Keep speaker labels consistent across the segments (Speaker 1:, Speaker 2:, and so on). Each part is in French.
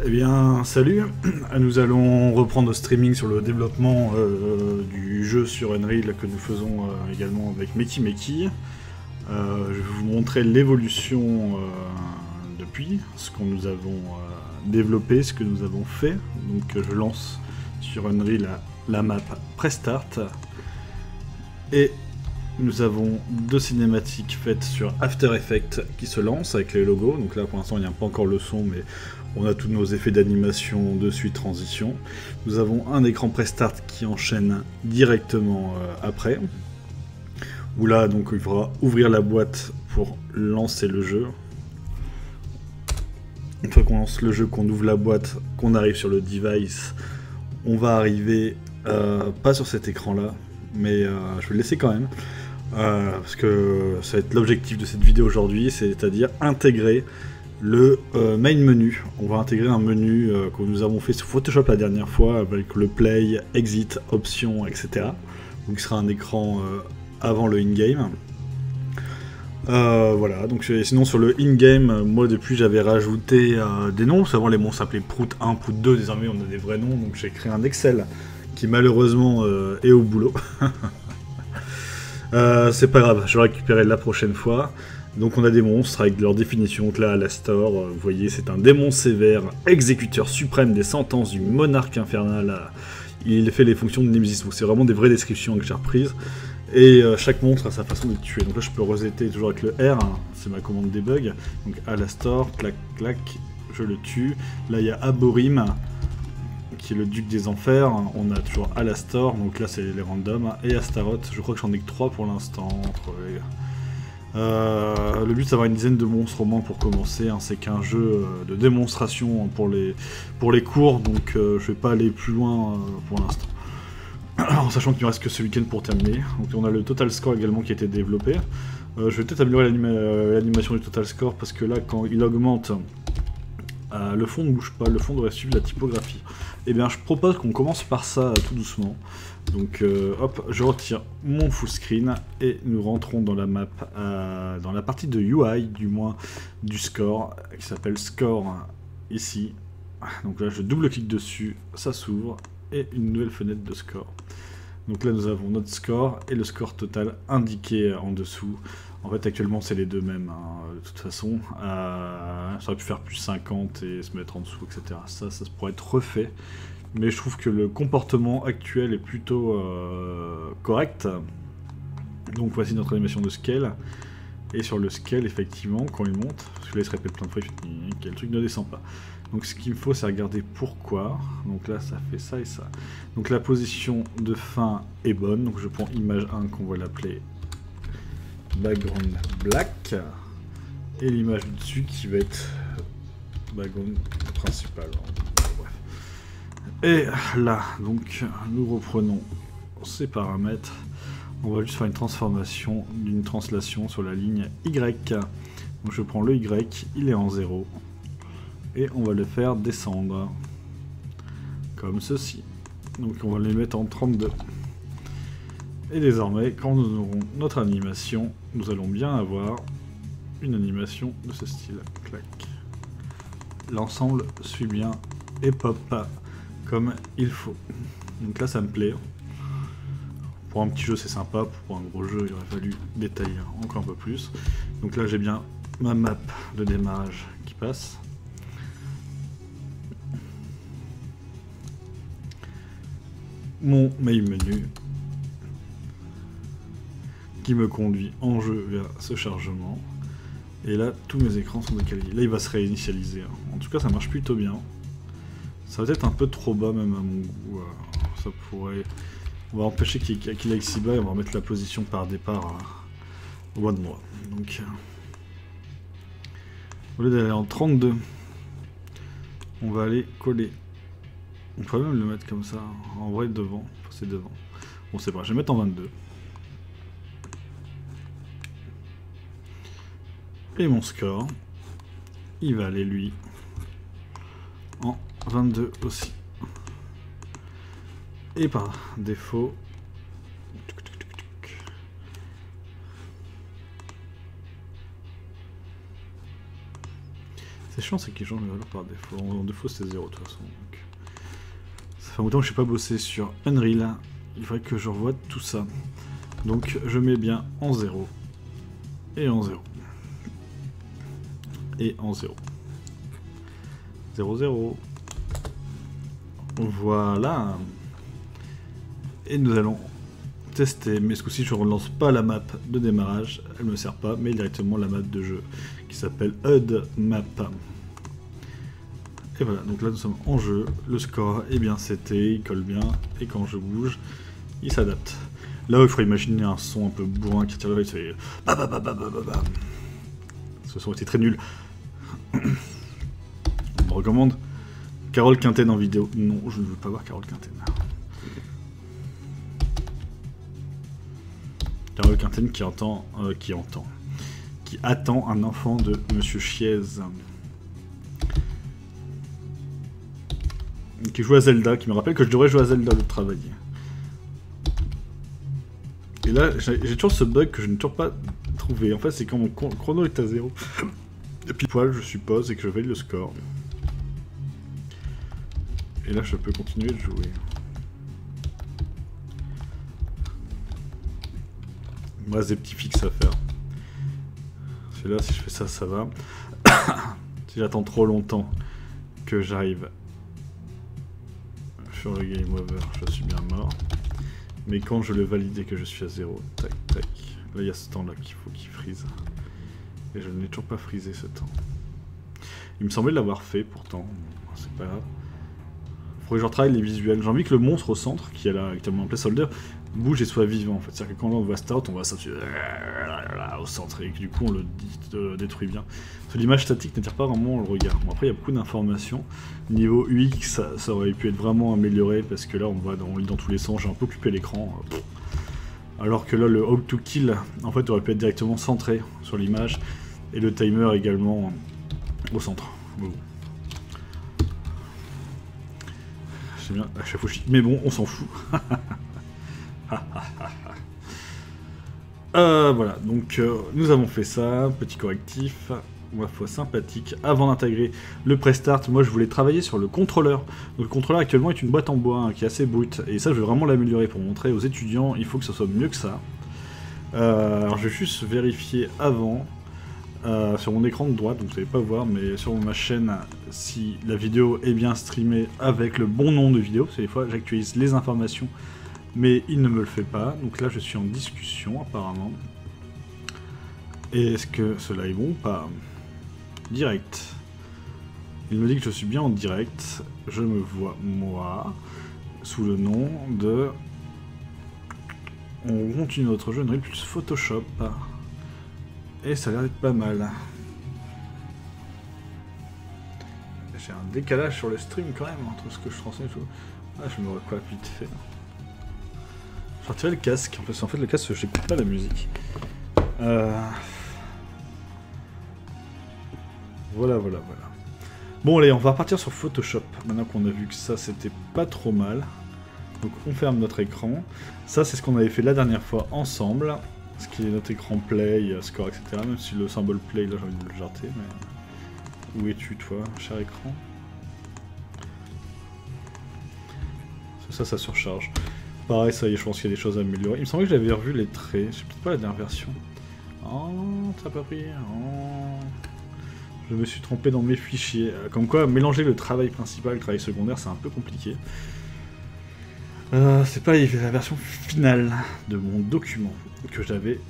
Speaker 1: Eh bien, salut. Nous allons reprendre le streaming sur le développement du jeu sur Unreal que nous faisons également avec Meki Meki. Je vais vous montrer l'évolution depuis, ce que nous avons développé, ce que nous avons fait. Donc je lance sur Unreal la map Prestart. Et nous avons deux cinématiques faites sur After Effects qui se lancent avec les logos. Donc là pour l'instant il n'y a pas encore le son, mais on a tous nos effets d'animation de suite transition. Nous avons un écran Prestart qui enchaîne directement après. Où là donc il faudra ouvrir la boîte pour lancer le jeu. Une fois qu'on lance le jeu, qu'on ouvre la boîte, qu'on arrive sur le device, on va arriver pas sur cet écran là, mais je vais le laisser quand même. Parce que ça va être l'objectif de cette vidéo aujourd'hui, c'est-à-dire intégrer le main menu. On va intégrer un menu que nous avons fait sur Photoshop la dernière fois avec le play, exit, options, etc. Donc il sera un écran avant le in-game. Voilà, donc sinon sur le in-game, moi depuis j'avais rajouté des noms. Avant les monstres s'appelaient Prout 1, Prout 2, désormais on a des vrais noms, donc j'ai créé un Excel qui malheureusement est au boulot. C'est pas grave, je vais récupérer la prochaine fois. Donc on a des monstres avec leur définition. Donc là, Alastor, vous voyez, c'est un démon sévère, exécuteur suprême des sentences du monarque infernal. Il fait les fonctions de Nemesis. Donc c'est vraiment des vraies descriptions que j'ai reprises. Et chaque monstre a sa façon de tuer. Donc là, je peux resetter toujours avec le R. Hein, c'est ma commande debug. Donc Alastor, clac, clac, je le tue. Là, il y a Aborim, qui est le duc des enfers. On a toujours Alastor, donc là c'est les randoms, et Astaroth. Je crois que j'en ai que 3 pour l'instant. Le but c'est d'avoir une dizaine de monstres au moins pour commencer. Hein. C'est qu'un jeu de démonstration pour les cours, donc je vais pas aller plus loin pour l'instant. En sachant qu'il ne reste que ce week-end pour terminer. Donc on a le total score également qui a été développé. Je vais peut-être améliorer l'animation du total score parce que là quand il augmente, le fond ne bouge pas, le fond devrait suivre la typographie. Et bien je propose qu'on commence par ça tout doucement. Donc hop, je retire mon full screen et nous rentrons dans la map, dans la partie de UI, du moins du score, qui s'appelle score ici. Donc là je double-clique dessus, ça s'ouvre, et une nouvelle fenêtre de score. Donc là nous avons notre score et le score total indiqué en dessous. En fait actuellement c'est les deux mêmes, hein, de toute façon. Ça aurait pu faire plus 50 et se mettre en dessous, etc. Ça pourrait être refait. Mais je trouve que le comportement actuel est plutôt correct. Donc voici notre animation de scale. Et sur le scale, effectivement, quand il monte, parce que là il se répète plein de fois, le truc ne descend pas. Donc ce qu'il me faut, c'est regarder pourquoi. Donc là, ça fait ça et ça. Donc la position de fin est bonne. Donc je prends image 1 qu'on va l'appeler background black. Et l'image du dessus qui va être background principal. Et là, donc, nous reprenons ces paramètres. On va juste faire une transformation d'une translation sur la ligne Y. Donc je prends le Y, il est en 0. Et on va le faire descendre. Comme ceci. Donc on va les mettre en 32. Et désormais, quand nous aurons notre animation, nous allons bien avoir une animation de ce style. Clac. L'ensemble suit bien et pop comme il faut. Donc là ça me plaît. Pour un petit jeu c'est sympa, pour un gros jeu il aurait fallu détailler encore un peu plus. Donc là j'ai bien ma map de démarrage qui passe. Mon main menu qui me conduit en jeu vers ce chargement. Et là tous mes écrans sont décalés. Là il va se réinitialiser. En tout cas ça marche plutôt bien. Ça va être un peu trop bas même à mon goût. Ça pourrait... On va empêcher qu'il aille si bas et on va remettre la position par départ au bas de moi. Donc, au lieu d'aller en 32, on va aller coller. On pourrait même le mettre comme ça, en vrai devant. Enfin, c'est devant. Bon c'est pas, je vais mettre en 22. Et mon score, il va aller lui en 22 aussi. Et par défaut, C'est chiant, c'est qu'ils changent les valeurs par défaut. En défaut, c'est 0 de toute façon. Donc. Ça fait longtemps que je n'ai pas bossé sur Unreal. Il faudrait que je revoie tout ça. Donc je mets bien en 0. Et en 0. Et en 0. 0, 0. Voilà. Et nous allons tester. Mais ce coup-ci, je ne relance pas la map de démarrage. Elle ne me sert pas, mais directement la map de jeu qui s'appelle HUD Map. Et voilà, donc là nous sommes en jeu. Le score est bien seté, il colle bien. Et quand je bouge, il s'adapte. Là, il faut imaginer un son un peu bourrin qui tire le fait. Ce son était très nul. On me recommande Carole Quinten en vidéo. Non, je ne veux pas voir Carole Quinten. Carole Quinten qui attend un enfant de Monsieur Chiez. Qui joue à Zelda, qui me rappelle que je devrais jouer à Zelda de travailler. Et là, j'ai toujours ce bug que je n'ai toujours pas trouvé. En fait, c'est quand mon chrono est à 0. Et puis poil, je suppose, et que je valide le score. Et là, je peux continuer de jouer. Il me reste des petits fixes à faire. Celui-là, si je fais ça, ça va. Si j'attends trop longtemps que j'arrive sur le game over, je suis bien mort. Mais quand je le valide et que je suis à 0, tac, tac. Là, il y a ce temps-là qu'il faut qu'il freeze. Et je n'ai toujours pas freezé ce temps. Il me semblait l'avoir fait, pourtant. C'est pas grave. Il faudrait que je retravaille les visuels. J'ai envie que le monstre au centre, qui est là actuellement en placeholder, bouge et soit vivant, en fait. C'est-à-dire que quand on voit Start, on voit ça au centre, et que du coup, on le détruit bien. Parce que l'image statique n'attire pas vraiment le regard. Bon, après, il y a beaucoup d'informations. Niveau UX, ça aurait pu être vraiment amélioré, parce que là, on lit dans tous les sens. J'ai un peu occupé l'écran. Alors que là, le How to Kill, en fait, aurait pu être directement centré sur l'image, et le timer également au centre. Bon. C'est bien, à chaque fois mais bon, on s'en fout. Voilà, donc nous avons fait ça, petit correctif, ma foi sympathique. Avant d'intégrer le prestart, moi je voulais travailler sur le contrôleur. Donc le contrôleur actuellement est une boîte en bois hein, qui est assez brute, et ça je vais vraiment l'améliorer pour montrer aux étudiants, il faut que ça soit mieux que ça. Alors je vais juste vérifier avant, sur mon écran de droite, donc vous ne savez pas voir, mais sur ma chaîne, si la vidéo est bien streamée avec le bon nom de vidéo, parce que des fois j'actualise les informations, mais il ne me le fait pas, donc là je suis en discussion apparemment. Et est-ce que cela est bon ou pas? Direct. Il me dit que je suis bien en direct, je me vois moi, sous le nom de... On continue notre jeu, Unreal plus Photoshop. Et ça a l'air d'être pas mal. J'ai un décalage sur le stream quand même, entre ce que je transmets et tout. Ah, je me recolle vite fait. Je vais retirer le casque, parce qu'en fait le casque, j'écoute pas la musique. Voilà. Bon allez, on va repartir sur Photoshop, maintenant qu'on a vu que ça c'était pas trop mal. Donc on ferme notre écran. Ça c'est ce qu'on avait fait la dernière fois ensemble. Ce qui est notre écran play, score, etc. Même si le symbole play, là j'ai envie de le jarter, mais... Où es-tu toi, cher écran? Ça surcharge. Pareil, ça y est, je pense qu'il y a des choses à améliorer. Il me semblait que j'avais revu les traits, c'est peut-être pas la dernière version. Oh, ça n'a pas pris. Oh. Je me suis trompé dans mes fichiers. Comme quoi, mélanger le travail principal et le travail secondaire, c'est un peu compliqué. C'est pas la version finale de mon document que j'avais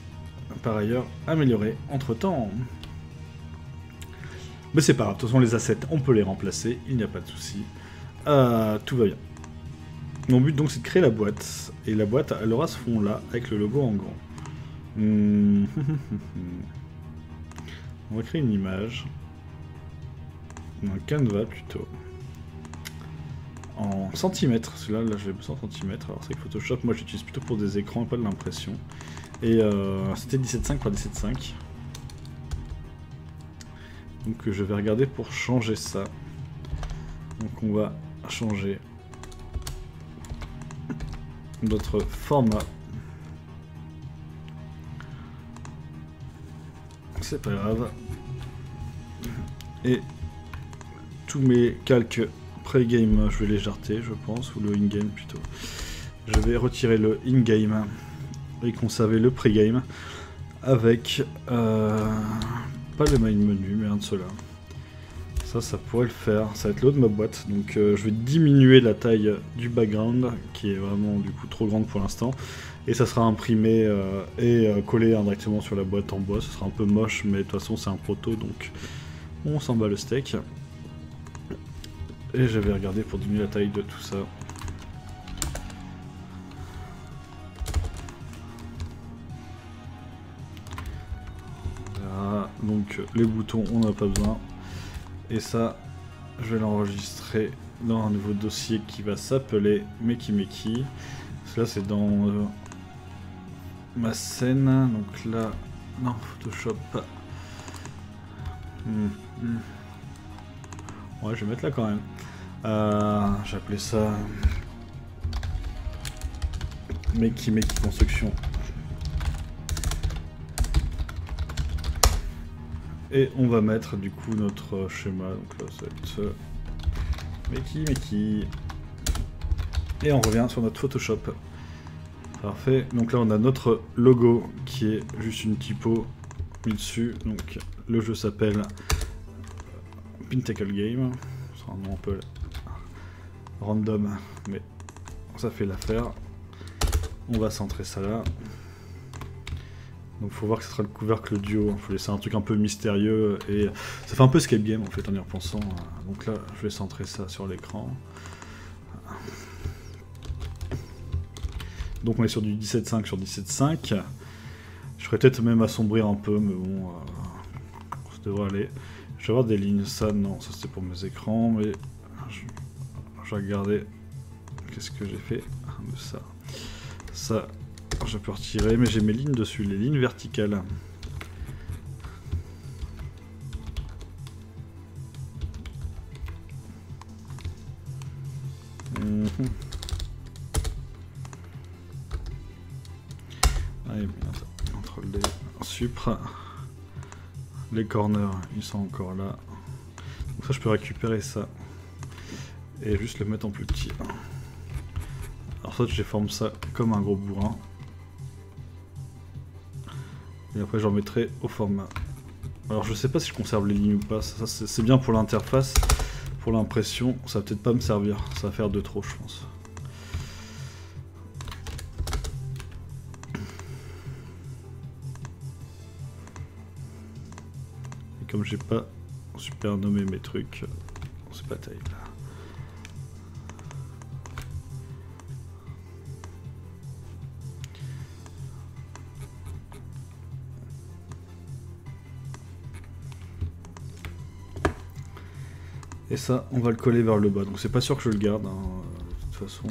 Speaker 1: par ailleurs amélioré entre temps. Mais c'est pas grave, de toute façon les assets on peut les remplacer, il n'y a pas de souci. Tout va bien. Mon but donc c'est de créer la boîte, et la boîte elle aura ce fond là avec le logo en grand. On va créer une image, un canevas plutôt. En centimètres, parce que là j'ai besoin de centimètres, alors c'est que Photoshop moi j'utilise plutôt pour des écrans et pas de l'impression. Et c'était 17.5 par 17.5. Donc je vais regarder pour changer ça. Donc on va changer notre format. C'est pas grave. Et tous mes calques pré-game, je vais les jarter, je pense, ou le in-game plutôt. Je vais retirer le in-game et conserver le pré-game avec pas le main menu, mais un de ceux-là. Ça pourrait le faire. Ça va être le haut de ma boîte. Donc je vais diminuer la taille du background, qui est vraiment du coup trop grande pour l'instant. Et ça sera imprimé et collé indirectement sur la boîte en bois. Ce sera un peu moche, mais de toute façon c'est un proto, donc on s'en bat le steak. Et j'avais regardé pour diminuer la taille de tout ça. Voilà. Donc les boutons, on n'a pas besoin. Et ça, je vais l'enregistrer dans un nouveau dossier qui va s'appeler Meki Meki. Là, c'est dans ma scène. Donc là, non, Photoshop. Ouais, je vais mettre là quand même. J'ai appelé ça Meki Meki Construction. Et on va mettre du coup notre schéma, donc là ça va être Meki Meki. Et on revient sur notre Photoshop. Parfait, donc là on a notre logo qui est juste une typo mis dessus. Donc le jeu s'appelle Pintacle Game. C'est un nom un peu random, mais ça fait l'affaire. On va centrer ça là. Donc faut voir que ce sera le couvercle duo, faut laisser un truc un peu mystérieux et ça fait un peu escape game en fait en y repensant. Donc là je vais centrer ça sur l'écran. Donc on est sur du 17.5 sur 17.5. Je ferais peut-être même assombrir un peu, mais bon, ça devrait aller. Je vais avoir des lignes, ça non, ça c'était pour mes écrans, mais je vais regarder qu'est-ce que j'ai fait de ça. Ça. Je peux retirer, mais j'ai mes lignes dessus, les lignes verticales. Allez, entre les supra, les corners, ils sont encore là. Donc ça, je peux récupérer ça et juste le mettre en plus petit. Alors ça, je forme ça comme un gros bourrin. Et après j'en mettrai au format. Alors je sais pas si je conserve les lignes ou pas, ça c'est bien pour l'interface, pour l'impression, ça va peut-être pas me servir, ça va faire de trop je pense. Et comme j'ai pas super nommé mes trucs, c'est pas terrible. Et ça, on va le coller vers le bas. Donc c'est pas sûr que je le garde, hein, de toute façon.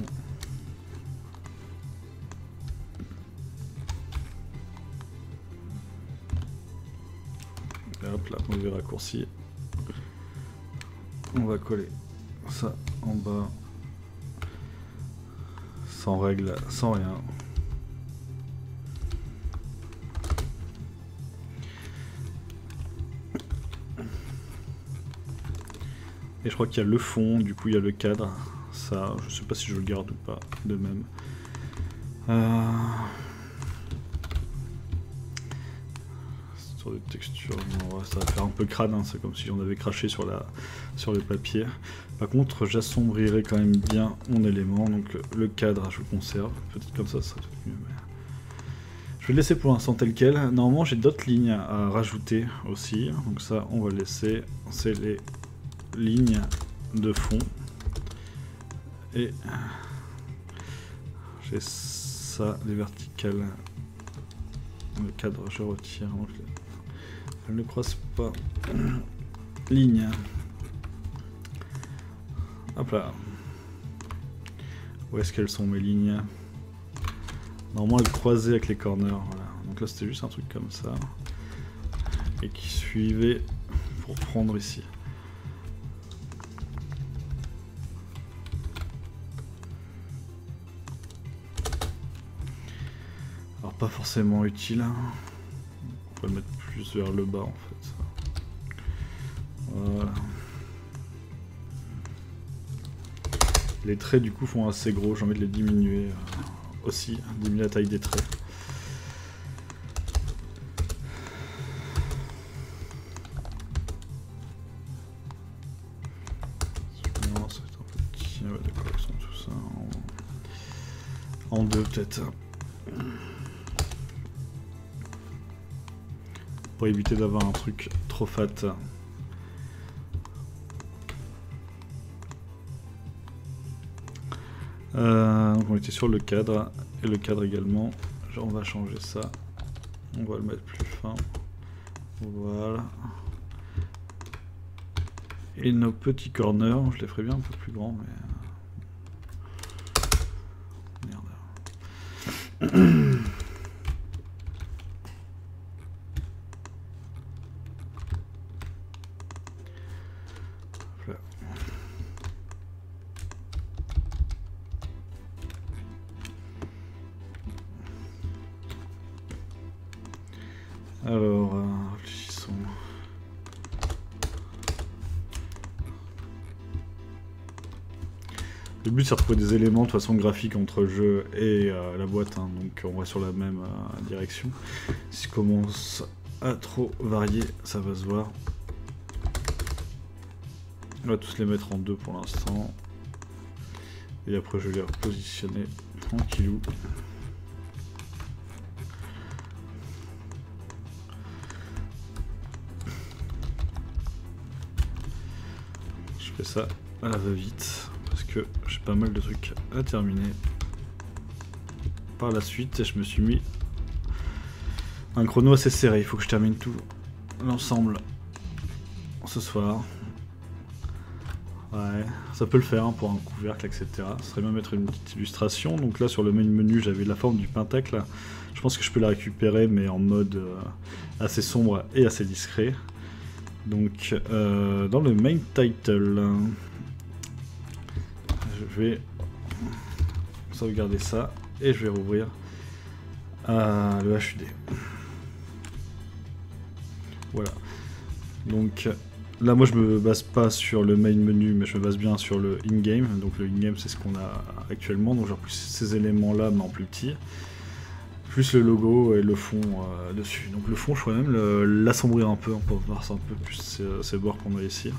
Speaker 1: Et hop là, mauvais raccourci. On va coller ça en bas. Sans règle, sans rien. Et je crois qu'il y a le fond, du coup il y a le cadre. Ça, je sais pas si je le garde ou pas, de même. Sur des textures, bon, ça va faire un peu crade, hein, c'est comme si on avait craché sur le papier. Par contre, j'assombrirai quand même bien mon élément, donc le cadre je le conserve. Peut-être comme ça sera peut-être mieux. Mais... je vais le laisser pour l'instant tel quel. Normalement j'ai d'autres lignes à rajouter aussi, donc ça on va le laisser. C'est les lignes de fond et j'ai ça, les verticales, le cadre je retire, donc elle ne croise pas. Ligne, hop là, où est-ce qu'elles sont mes lignes? Normalement elles croisaient avec les corners, voilà. Donc là c'était juste un truc comme ça et qui suivait pour prendre ici. Pas forcément utile, on va le mettre plus vers le bas en fait. Voilà. Les traits du coup font assez gros, j'ai envie de les diminuer aussi, diminuer la taille des traits. Non, ça va être un peu petit, ouais, d'accord, ils sont tout ça en deux peut-être. Pour éviter d'avoir un truc trop fat. Donc on était sur le cadre, et le cadre également, genre on va changer ça, on va le mettre plus fin, voilà. Et nos petits corners, je les ferai bien un peu plus grands, mais... Merde. Alors, réfléchissons. Le but c'est de retrouver des éléments de façon graphique entre le jeu et la boîte, hein, donc on va sur la même direction. Si je commence à trop varier, ça va se voir. On va tous les mettre en deux pour l'instant. Et après je vais les repositionner tranquillou. Je fais ça à la va-vite parce que j'ai pas mal de trucs à terminer par la suite et je me suis mis un chrono assez serré. Il faut que je termine tout l'ensemble ce soir. Ouais, ça peut le faire hein, pour un couvercle, etc. Ça serait bien mettre une petite illustration. Donc là sur le main menu j'avais la forme du pentacle. Je pense que je peux la récupérer mais en mode assez sombre et assez discret. Donc dans le main title, je vais sauvegarder ça et je vais rouvrir le HUD. Voilà. Donc là moi je me base pas sur le main menu mais je me base bien sur le in-game. Donc le in-game c'est ce qu'on a actuellement. Donc j'ai repris ces éléments là mais en plus petit. Plus le logo et le fond dessus. Donc le fond je pourrais même l'assombrir un peu pour voir ça un peu plus ces bords qu'on a ici.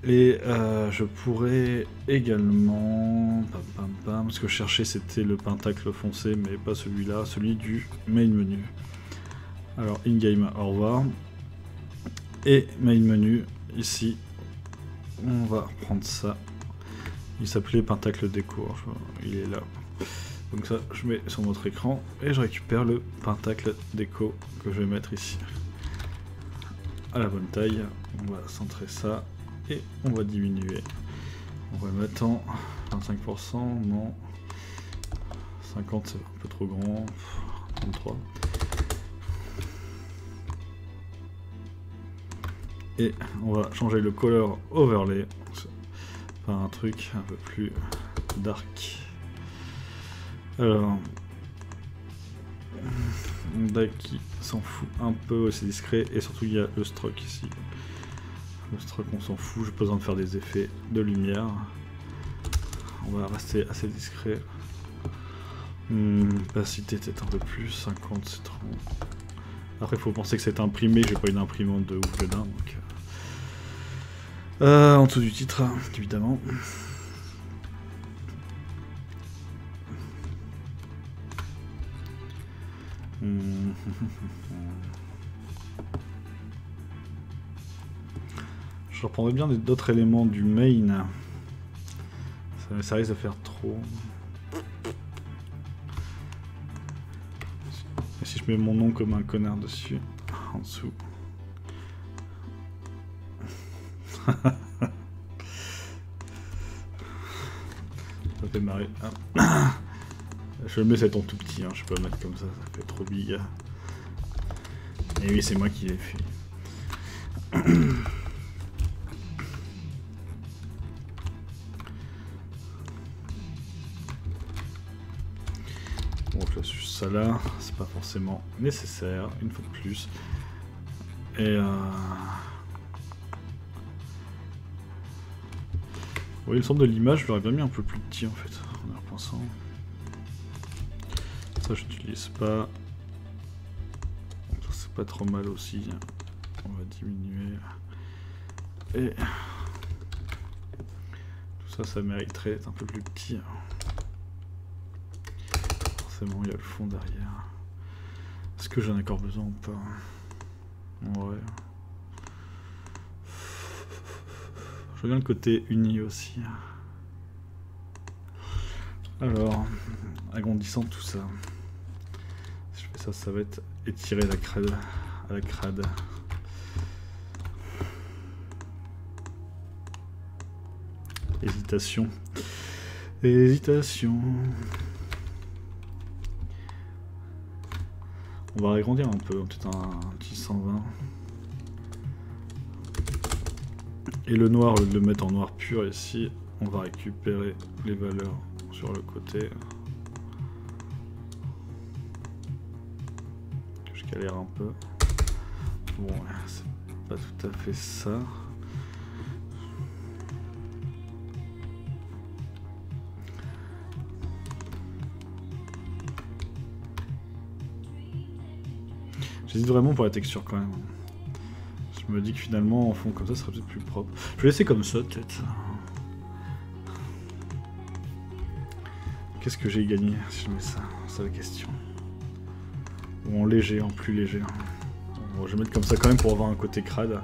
Speaker 1: Et je pourrais également... ce que je cherchais c'était le pentacle foncé mais pas celui-là, celui du main menu. Alors in-game au revoir. Et main menu ici. On va prendre ça. Il s'appelait pentacle déco, il est là. Donc ça, je mets sur notre écran et je récupère le pentacle déco que je vais mettre ici. À la bonne taille, on va centrer ça et on va diminuer. On va le mettre en 25%, non. 50 c'est un peu trop grand, 33. Et on va changer le color overlay par un truc un peu plus dark. Alors, Daki s'en fout un peu, c'est discret, et surtout il y a le stroke ici. Le stroke on s'en fout, j'ai pas besoin de faire des effets de lumière. On va rester assez discret. Opacité peut-être un peu plus, 50 c'est trop. Après il faut penser que c'est imprimé, j'ai pas une imprimante de ouf dedans. Donc... en dessous du titre, évidemment. Je reprendrai bien d'autres éléments du main. Ça risque de faire trop. Et si je mets mon nom comme un connard dessus, en dessous. Ça fait marrer. Ah. Je le mets c'est en tout petit, hein. Je peux le mettre comme ça fait trop big. Et oui, c'est moi qui l'ai fait. Bon, je laisse juste ça là, c'est pas forcément nécessaire, une fois de plus. Et Oui, le centre de l'image, je l'aurais bien mis un peu plus petit en fait, en y repensant. Ça, je n'utilise pas. Ça, c'est pas trop mal aussi. On va diminuer. Et tout ça, ça mériterait d'être un peu plus petit. Forcément, il y a le fond derrière. Est-ce que j'en ai encore besoin ou pas? Ouais. Je regarde le côté uni aussi. Alors, agrandissant tout ça. Si je fais ça, ça va être étirer la crade à la crade. Hésitation. Hésitation. On va agrandir un peu, peut-être un petit 120. Et le noir, au lieu de le mettre en noir pur ici, on va récupérer les valeurs sur le côté. Je galère un peu. Bon, c'est pas tout à fait ça. J'hésite vraiment pour la texture quand même. Je me dis que finalement, en fond comme ça, ça serait peut-être plus propre. Je vais laisser comme ça, peut-être. Qu'est-ce que j'ai gagné si je mets ça? C'est la question. Ou en léger, en plus léger. Bon, je vais mettre comme ça quand même pour avoir un côté crade.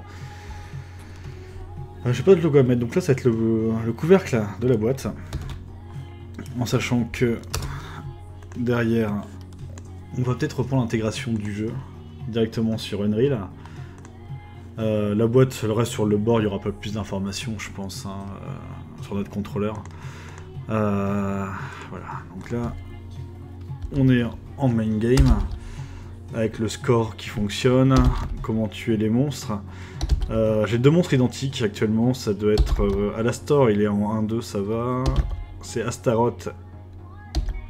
Speaker 1: J'ai pas de logo à mettre, donc là ça va être le couvercle là, de la boîte. En sachant que derrière, on va peut-être reprendre l'intégration du jeu directement sur Unreal. La boîte, le reste sur le bord, il y aura pas plus d'informations, je pense, hein, sur notre contrôleur. Voilà, donc là, on est en main game, avec le score qui fonctionne, comment tuer les monstres. J'ai deux monstres identiques actuellement, ça doit être Alastor, il est en 1-2, ça va. C'est Astaroth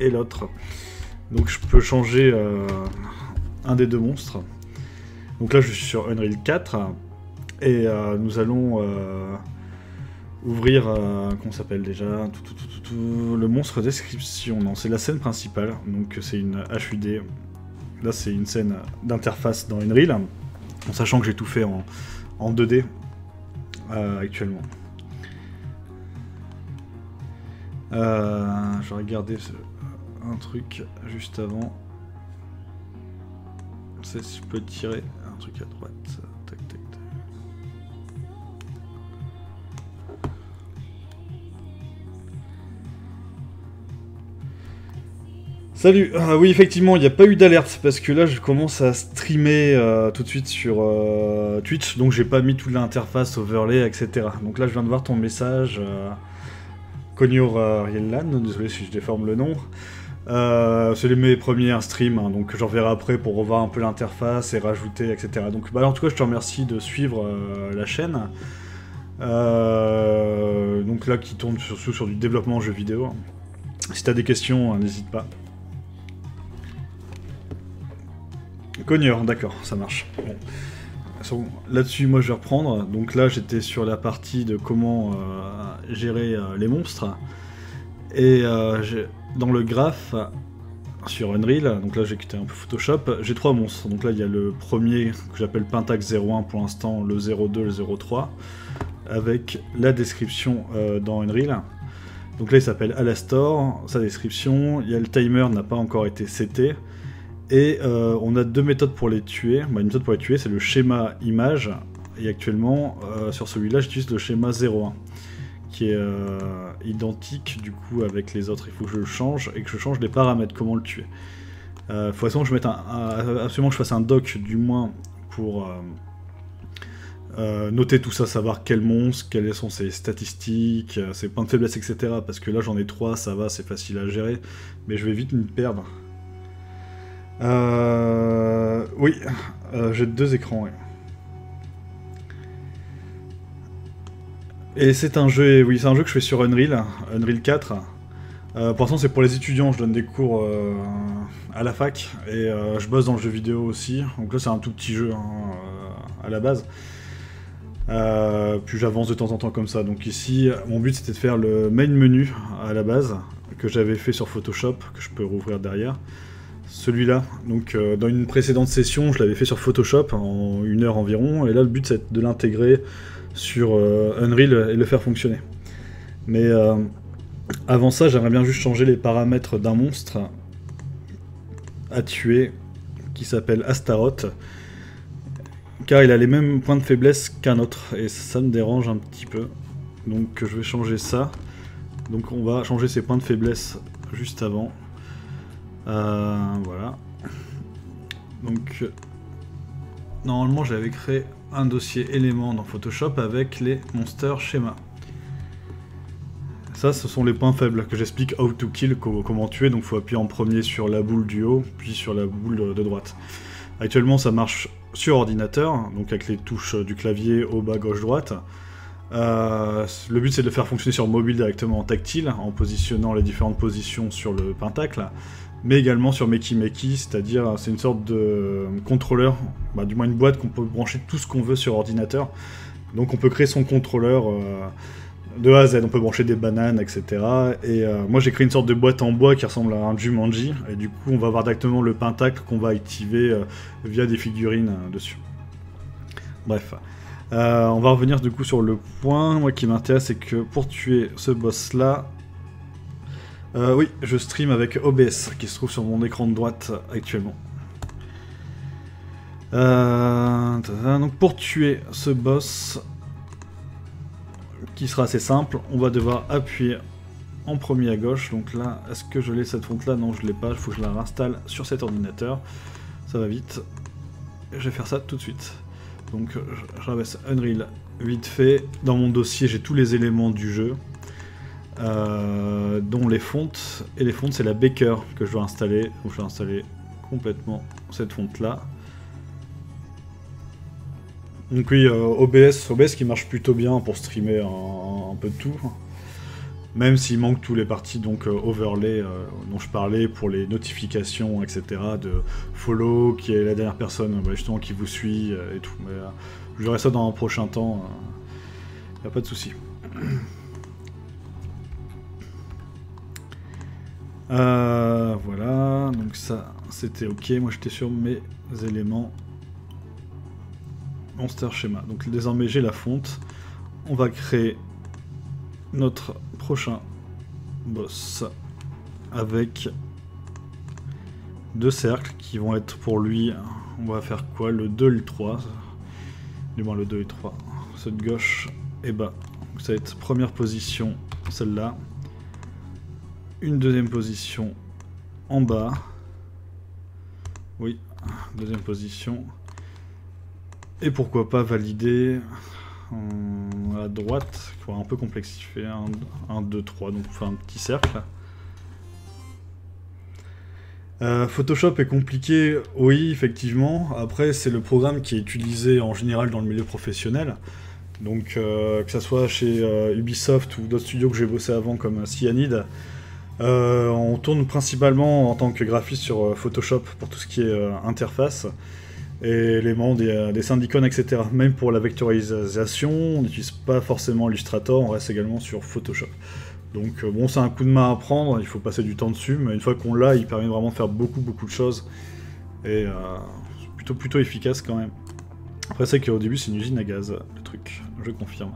Speaker 1: et l'autre. Donc je peux changer un des deux monstres. Donc là je suis sur Unreal 4 et nous allons ouvrir, comment ça s'appelle déjà, le monstre description. Non, c'est la scène principale, donc c'est une HUD. Là c'est une scène d'interface dans Unreal, en sachant que j'ai tout fait en 2D actuellement. Je vais regarder un truc juste avant. C'est si je peux tirer un truc à droite. Tac, tac, tac. Salut. Oui, effectivement, il n'y a pas eu d'alerte parce que là je commence à streamer tout de suite sur Twitch, donc j'ai pas mis toute l'interface overlay, etc. Donc là je viens de voir ton message. Cognor Riellan, désolé si je déforme le nom. C'est mes premiers streams, hein, donc j'en verrai après pour revoir un peu l'interface et rajouter, etc. Donc bah, en tout cas je te remercie de suivre la chaîne. Donc là qui tourne surtout sur du développement jeux vidéo. Si t'as des questions, n'hésite pas. Cognor, d'accord, ça marche. Bon. Là-dessus, moi je vais reprendre. Donc là, j'étais sur la partie de comment gérer les monstres. Et dans le graphe sur Unreal, donc là j'ai quitté un peu Photoshop, j'ai trois monstres. Donc là, il y a le premier que j'appelle Pentax 01 pour l'instant, le 02, le 03, avec la description dans Unreal. Donc là, il s'appelle Alastor, sa description. Il y a le timer n'a pas encore été seté. Et on a deux méthodes pour les tuer. Bah, une méthode pour les tuer, c'est le schéma image. Et actuellement, sur celui-là, j'utilise le schéma 01, qui est identique du coup avec les autres. Il faut que je le change et que je change les paramètres, comment le tuer. Il faut absolument que je mette absolument que je fasse un doc, du moins, pour noter tout ça, savoir quel monstre, quelles sont ses statistiques, ses points de faiblesse, etc. Parce que là, j'en ai 3, ça va, c'est facile à gérer. Mais je vais vite me perdre. Oui, j'ai deux écrans, oui. Et c'est un jeu, oui, c'est un jeu que je fais sur Unreal 4. Pour l'instant, c'est pour les étudiants, je donne des cours à la fac, et je bosse dans le jeu vidéo aussi. Donc là, c'est un tout petit jeu, hein, à la base. Puis j'avance de temps en temps comme ça. Donc ici, mon but c'était de faire le main menu à la base, que j'avais fait sur Photoshop, que je peux rouvrir derrière. Celui-là, donc dans une précédente session, je l'avais fait sur Photoshop en 1 heure environ, et là le but c'est de l'intégrer sur Unreal et le faire fonctionner. Mais avant ça, j'aimerais bien juste changer les paramètres d'un monstre à tuer, qui s'appelle Astaroth, car il a les mêmes points de faiblesse qu'un autre, et ça me dérange un petit peu. Donc je vais changer ça. Donc on va changer ses points de faiblesse juste avant. Voilà. Donc normalement j'avais créé un dossier éléments dans Photoshop avec les monster schémas. Ça, ce sont les points faibles que j'explique how to kill, comment tuer. Donc il faut appuyer en premier sur la boule du haut, puis sur la boule de droite. Actuellement ça marche sur ordinateur, donc avec les touches du clavier haut, bas, gauche, droite. Le but c'est de le faire fonctionner sur mobile directement en tactile, en positionnant les différentes positions sur le pentacle, mais également sur Makey, c'est-à-dire c'est une sorte de contrôleur, du moins une boîte qu'on peut brancher tout ce qu'on veut sur ordinateur. Donc on peut créer son contrôleur de A à Z, on peut brancher des bananes, etc. Et moi j'ai créé une sorte de boîte en bois qui ressemble à un Jumanji, et du coup on va avoir directement le pentacle qu'on va activer via des figurines dessus. Bref. On va revenir du coup sur le point. Moi qui m'intéresse, c'est que pour tuer ce boss là, oui, je stream avec OBS qui se trouve sur mon écran de droite actuellement. Donc pour tuer ce boss, qui sera assez simple, on va devoir appuyer en premier à gauche. Donc là, est-ce que je l'ai cette fonte là? Non, je l'ai pas, il faut que je la réinstalle sur cet ordinateur. Ça va vite. Je vais faire ça tout de suite. Donc je rabaisse Unreal vite fait. Dans mon dossier, j'ai tous les éléments du jeu, dont les fontes. Et les fontes, c'est la Baker que je dois installer. Donc je vais installer complètement cette fonte là. Donc oui, OBS qui marche plutôt bien pour streamer un peu de tout. Même s'il manque tous les parties, donc overlay dont je parlais pour les notifications, etc. de follow, qui est la dernière personne justement qui vous suit et tout. Mais je verrai ça dans un prochain temps, y a pas de souci. Voilà, donc ça c'était ok. Moi j'étais sur mes éléments monster schéma. Donc désormais j'ai la fonte. On va créer notre prochain boss avec 2 cercles qui vont être pour lui, on va faire quoi, le 2 et le 3, du moins le 2 et 3, ceux de gauche et bas. Donc ça va être première position, celle-là, une deuxième position en bas, oui, deuxième position, et pourquoi pas valider à droite, il faut un peu complexifier, 1, 2, 3, donc on fait un petit cercle. Photoshop est compliqué, oui, effectivement. Après, c'est le programme qui est utilisé en général dans le milieu professionnel. Donc, que ça soit chez Ubisoft ou d'autres studios que j'ai bossé avant, comme Cyanide, on tourne principalement en tant que graphiste sur Photoshop pour tout ce qui est interface et éléments des syndicons, etc. Même pour la vectorisation, on n'utilise pas forcément Illustrator, on reste également sur Photoshop. Donc bon, c'est un coup de main à prendre, il faut passer du temps dessus, mais une fois qu'on l'a, il permet vraiment de faire beaucoup de choses. Et c'est plutôt efficace quand même. Après c'est qu'au début c'est une usine à gaz, le truc, je confirme.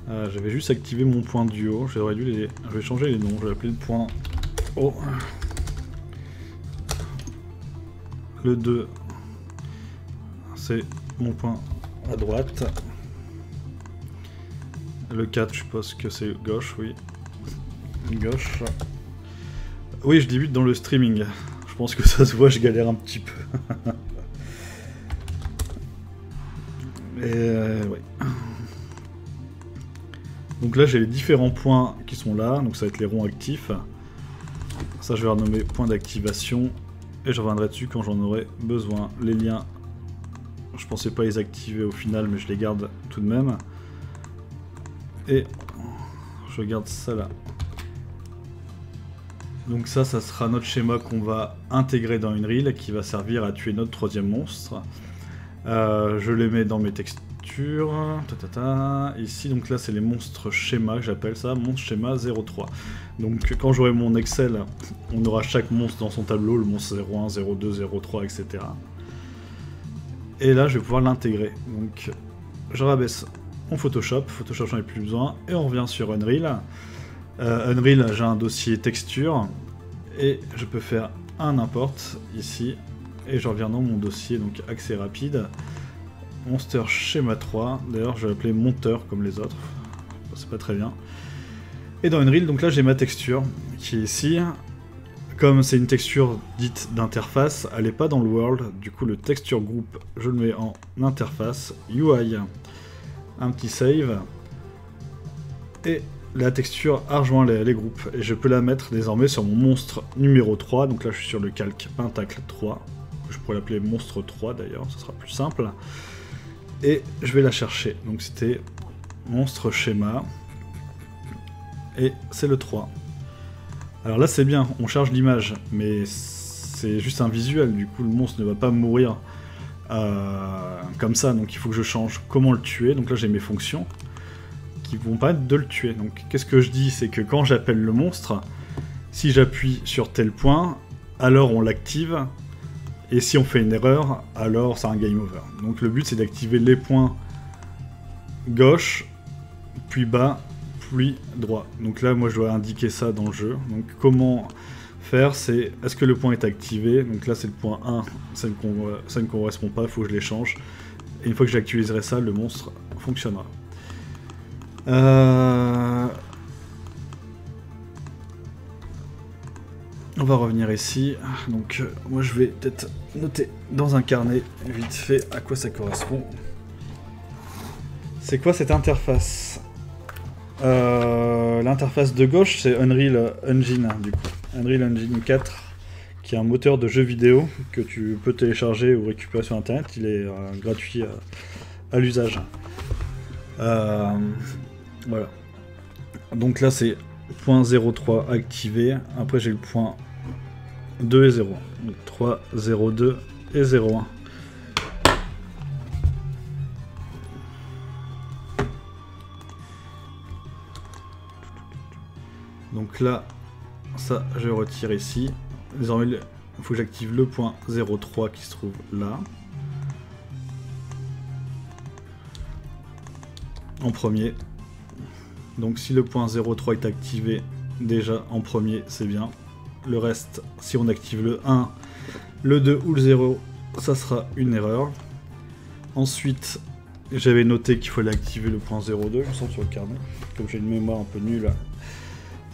Speaker 1: J'avais juste activé mon point du haut, j'aurais dû les... Je vais changer les noms, je vais appeler le point haut. Le 2, c'est mon point à droite. Le 4, je suppose que c'est gauche, oui. Gauche. Oui, je débute dans le streaming. Je pense que ça se voit, je galère un petit peu. Et oui. Donc là, j'ai les différents points qui sont là. Donc ça va être les ronds actifs. Ça, je vais renommer point d'activation. Et je reviendrai dessus quand j'en aurai besoin. Les liens, je pensais pas les activer au final, mais je les garde tout de même. Et je garde ça là. Donc ça sera notre schéma qu'on va intégrer dans Unreal, qui va servir à tuer notre troisième monstre. Je les mets dans mes textures. Ici, donc là, c'est les monstres schéma, j'appelle ça, monstre schéma 03. Donc quand j'aurai mon Excel, on aura chaque monstre dans son tableau, le monstre 01, 02, 03, etc. Et là, je vais pouvoir l'intégrer. Donc je rabaisse mon Photoshop, j'en ai plus besoin, et on revient sur Unreal. Unreal, j'ai un dossier texture, et je peux faire un import ici, et je reviens dans mon dossier, donc accès rapide, monster schéma 3, d'ailleurs je vais l'appeler monteur comme les autres, c'est pas très bien. Et dans Unreal, donc là j'ai ma texture, qui est ici. Comme c'est une texture dite d'interface, elle n'est pas dans le world, du coup le texture group, je le mets en interface, UI, un petit save, et la texture a rejoint les groupes, et je peux la mettre désormais sur mon monstre numéro 3, donc là je suis sur le calque Pentacle 3, je pourrais l'appeler monstre 3 d'ailleurs, ce sera plus simple, et je vais la chercher, donc c'était monstre schéma, et c'est le 3. Alors là c'est bien, on charge l'image, mais c'est juste un visuel, du coup le monstre ne va pas mourir comme ça, donc il faut que je change comment le tuer. Donc là j'ai mes fonctions qui vont permettre de le tuer. Donc qu'est-ce que je dis, c'est que quand j'appelle le monstre, si j'appuie sur tel point, alors on l'active, et si on fait une erreur, alors c'est un game over. Donc le but c'est d'activer les points gauche, puis bas, puis droit. Donc là moi je dois indiquer ça dans le jeu. Donc comment faire, c'est est-ce que le point est activé, donc là c'est le point 1, ça ne correspond pas, il faut que je les change. Et une fois que j'actualiserai ça, le monstre fonctionnera. On va revenir ici. Donc moi je vais peut-être noter dans un carnet vite fait à quoi ça correspond. C'est quoi cette interface? L'interface de gauche, c'est Unreal Engine, du coup. Unreal Engine 4, qui est un moteur de jeux vidéo que tu peux télécharger ou récupérer sur internet. Il est gratuit à l'usage. Voilà. Donc là, c'est point 03 activé. Après, j'ai le point 2 et 0. Donc 3, 0, 2 et 0, 1. Donc là, ça je retire ici. Désormais, il faut que j'active le point 03 qui se trouve là. En premier. Donc si le point 03 est activé déjà en premier, c'est bien. Le reste, si on active le 1, le 2 ou le 0, ça sera une erreur. Ensuite, j'avais noté qu'il fallait activer le point 02, je sens sur le carnet. Comme j'ai une mémoire un peu nulle,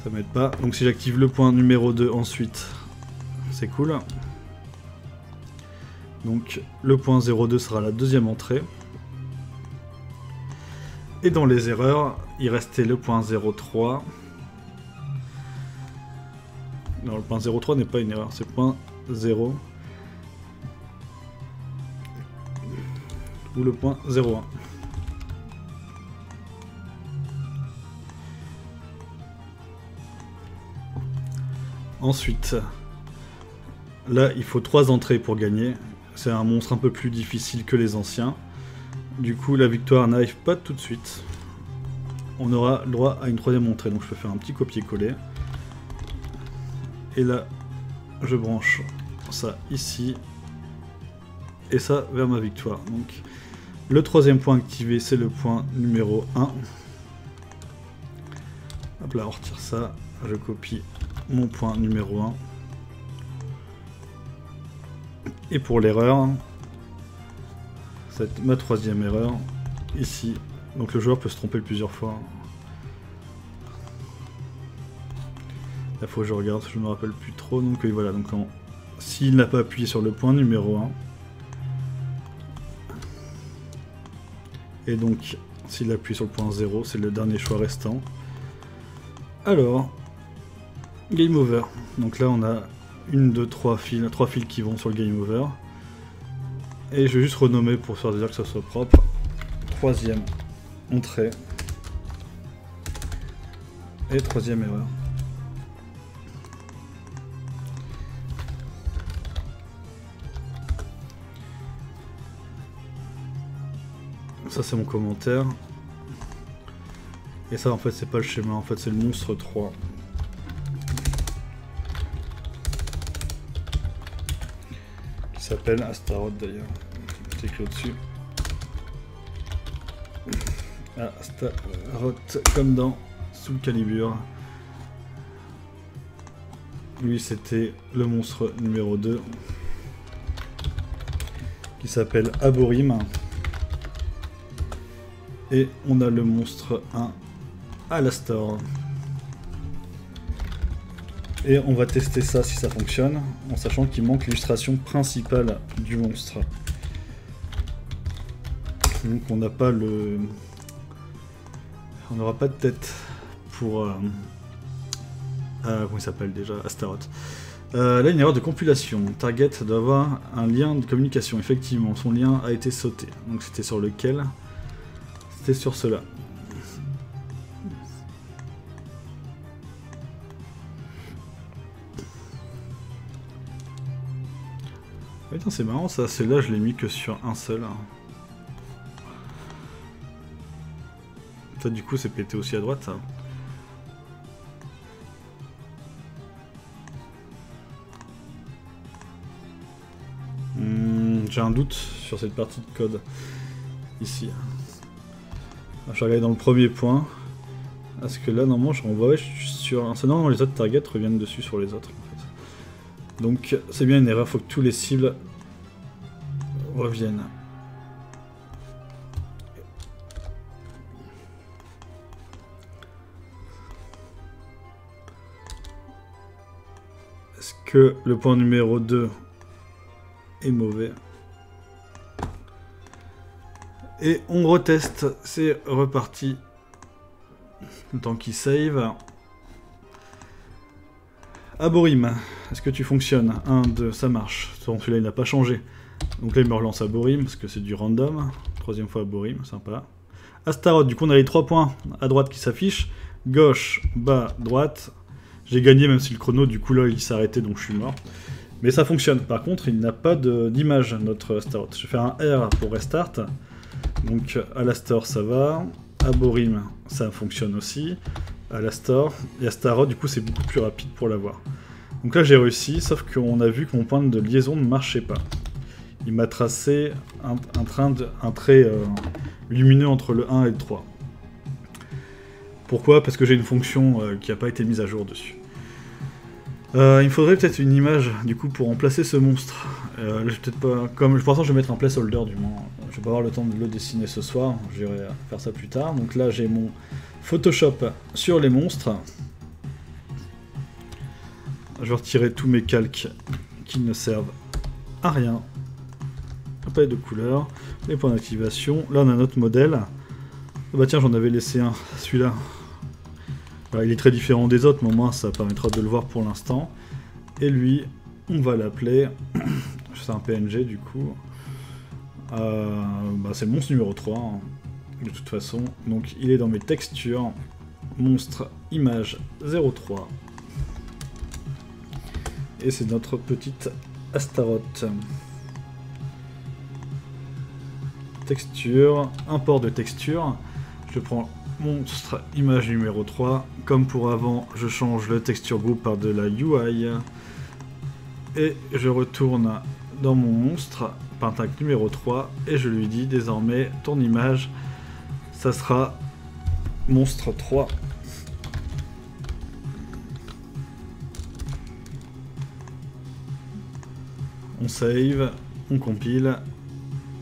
Speaker 1: ça m'aide pas. Donc si j'active le point numéro 2 ensuite, c'est cool. Donc le point 02 sera la deuxième entrée. Et dans les erreurs, il restait le point 03. Non, le point 03 n'est pas une erreur, c'est point 0. Ou le point 01. Ensuite, là il faut 3 entrées pour gagner. C'est un monstre un peu plus difficile que les anciens. Du coup la victoire n'arrive pas tout de suite. On aura le droit à une troisième entrée. Donc je peux faire un petit copier-coller. Et là, je branche ça ici. Et ça vers ma victoire. Donc le troisième point activé, c'est le point numéro 1. Hop là, on retire ça. Je copie mon point numéro 1. Et pour l'erreur, c'est ma troisième erreur, ici. Donc le joueur peut se tromper plusieurs fois. Il faut que je regarde, je ne me rappelle plus trop. Donc oui, voilà, donc s'il n'a pas appuyé sur le point numéro 1, et donc s'il appuie sur le point 0, c'est le dernier choix restant. Alors, game over. Donc là on a 1, 2, 3 fils qui vont sur le game over. Et je vais juste renommer pour faire dire que ça soit propre. Troisième entrée. Et troisième erreur. Ça c'est mon commentaire. Et ça en fait c'est pas le schéma, en fait c'est le monstre 3. Qui s'appelle Astaroth d'ailleurs. C'est écrit au-dessus. Astaroth comme dans Soul Calibur. Lui c'était le monstre numéro 2. Qui s'appelle Aborim. Et on a le monstre 1, Alastor. Et on va tester ça si ça fonctionne, en sachant qu'il manque l'illustration principale du monstre. Donc on n'a pas le... On n'aura pas de tête pour... comment il s'appelle déjà? Astaroth. Là, une erreur de compilation. Target doit avoir un lien de communication. Effectivement, son lien a été sauté. Donc c'était sur lequel? C'était sur cela. Putain, c'est marrant ça. Celle-là, je l'ai mis que sur un seul. Ça, du coup, c'est pété aussi à droite, ça. J'ai un doute sur cette partie de code. Ici. Je vais regarder dans le premier point. Parce que là, normalement, je renvoie sur un seul. Non, les autres targets reviennent dessus sur les autres. En fait. Donc, c'est bien une erreur. Il faut que tous les cibles reviennent. Est-ce que le point numéro 2 est mauvais? Et on reteste, c'est reparti. Le temps qu'il save. Aborim, est-ce que tu fonctionnes? 1, 2, ça marche. Celui-là il n'a pas changé. Donc là il me relance Aborim parce que c'est du random. Troisième fois Aborim, sympa. Astaroth, du coup on a les 3 points à droite qui s'affichent. Gauche, bas, droite. J'ai gagné même si le chrono du coup là il s'est arrêté donc je suis mort. Mais ça fonctionne. Par contre il n'a pas d'image notre Astaroth. Je vais faire un R pour restart. Donc Alastor ça va, Aborim ça fonctionne aussi, Alastor et Astaroth du coup c'est beaucoup plus rapide pour l'avoir. Donc là j'ai réussi, sauf qu'on a vu que mon point de liaison ne marchait pas. Il m'a tracé un trait lumineux entre le 1 et le 3. Pourquoi? Parce que j'ai une fonction qui n'a pas été mise à jour dessus. Il me faudrait peut-être une image du coup pour remplacer ce monstre. Je vais peut-être pas. Comme pour l'instant je vais mettre un placeholder du moins. Je vais pas avoir le temps de le dessiner ce soir, j'irai faire ça plus tard. Donc là j'ai mon Photoshop sur les monstres. Je vais retirer tous mes calques qui ne servent à rien. Pas de couleur, les points d'activation. Là on a notre modèle. Oh bah tiens j'en avais laissé un, celui-là. Il est très différent des autres, mais au moins ça permettra de le voir pour l'instant. Et lui, on va l'appeler... C'est un PNG du coup. C'est le monstre numéro 3, hein, de toute façon. Donc il est dans mes textures. Monstre image 03. Et c'est notre petite Astaroth. Texture, import de texture. Je prends monstre image numéro 3. Comme pour avant, je change le texture group par de la UI. Et je retourne dans mon monstre, Pentacle numéro 3, et je lui dis désormais ton image, ça sera monstre 3. On save, on compile,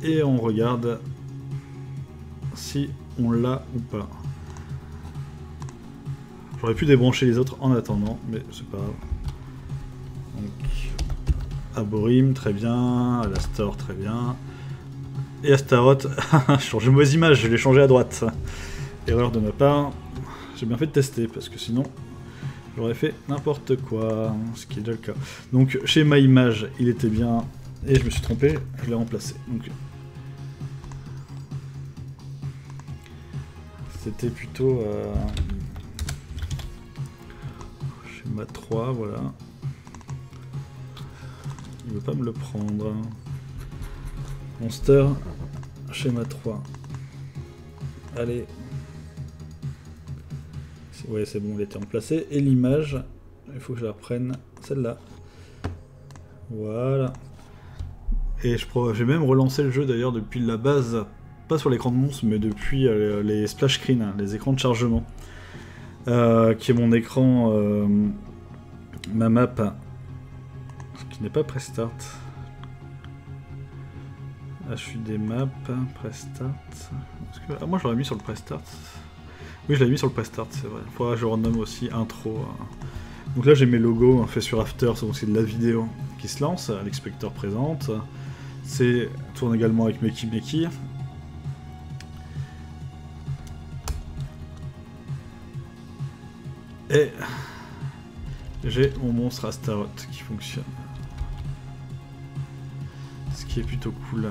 Speaker 1: et on regarde si on l'a ou pas. J'aurais pu débrancher les autres en attendant, mais c'est pas grave. Donc, Aborim, très bien. Alastor, très bien. Et Astaroth, j'ai changé de mauvaise image, je l'ai changé à droite. Erreur de ma part. J'ai bien fait de tester, parce que sinon, j'aurais fait n'importe quoi, ce qui est déjà le cas. Donc, chez ma image, il était bien, et je me suis trompé, je l'ai remplacé. Donc, c'était plutôt... schéma 3, voilà. Il veut pas me le prendre. Monster, schéma 3. Allez. Ouais, c'est bon, elle était en placé. Et l'image, il faut que je la reprenne, celle-là. Voilà. Et j'ai même relancé le jeu d'ailleurs depuis la base, pas sur l'écran de monstre, mais depuis les splash screens, hein, les écrans de chargement. Qui est mon écran, ma map, qui n'est pas Prestart. Là, je suis des maps, Prestart. Ah, moi je l'aurais mis sur le Prestart. Oui, je l'avais mis sur le Prestart, c'est vrai. Il faudra que je renomme aussi intro. Donc là j'ai mes logos faits sur After, donc c'est de la vidéo qui se lance, l'Expector présente. C'est tourne également avec Meki. Et j'ai mon monstre Astaroth qui fonctionne. Ce qui est plutôt cool.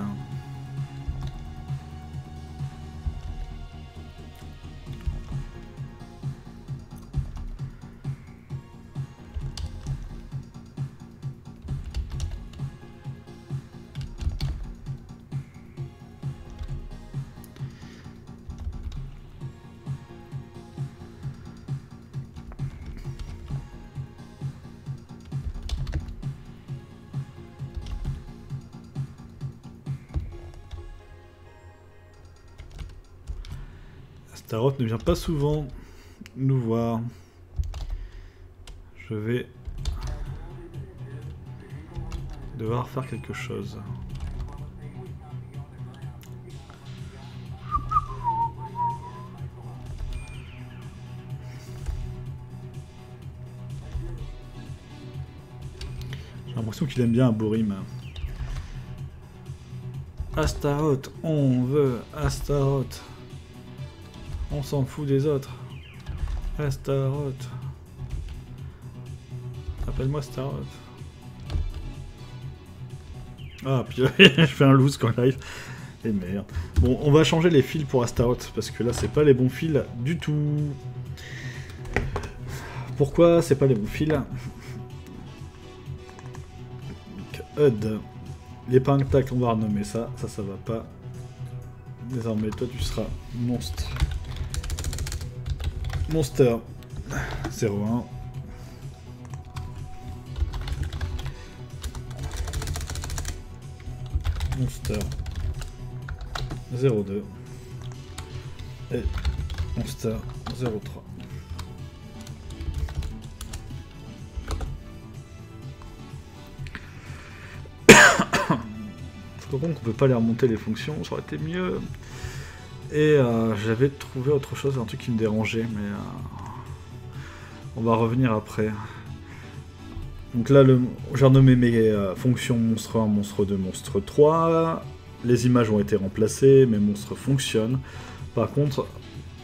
Speaker 1: Astaroth ne vient pas souvent nous voir. Je vais devoir faire quelque chose. J'ai l'impression qu'il aime bien un Borim. Astaroth, on veut Astaroth. On s'en fout des autres. Astaroth. Appelle-moi Astaroth. Ah, puis je fais un loose quand j'arrive. Et merde. Bon, on va changer les fils pour Astaroth, parce que là, c'est pas les bons fils du tout. Pourquoi c'est pas les bons fils? HUD. L'épingle tac, on va renommer ça. Ça va pas. Désormais, toi, tu seras monstre. Monster 01. Monster 02. Et Monster 03. Je comprends qu'on peut pas les remonter les fonctions, ça aurait été mieux. Et j'avais trouvé autre chose, un truc qui me dérangeait, mais on va revenir après. Donc là, j'ai renommé mes fonctions monstre 1, monstre 2, monstre 3. Les images ont été remplacées, mes monstres fonctionnent. Par contre,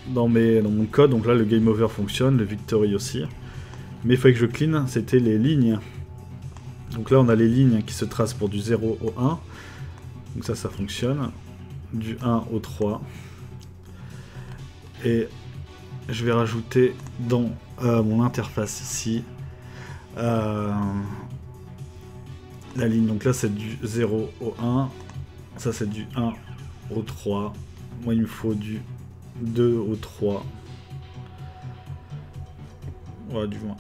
Speaker 1: dans mon code, donc là le game over fonctionne, le victory aussi. Mais il fallait que je clean, c'était les lignes. Donc là on a les lignes qui se tracent pour du 0 au 1. Donc ça fonctionne. Du 1 au 3. Et je vais rajouter dans mon interface ici la ligne. Donc là c'est du 0 au 1. Ça c'est du 1 au 3. Moi il me faut du 2 au 3. Voilà, du moins.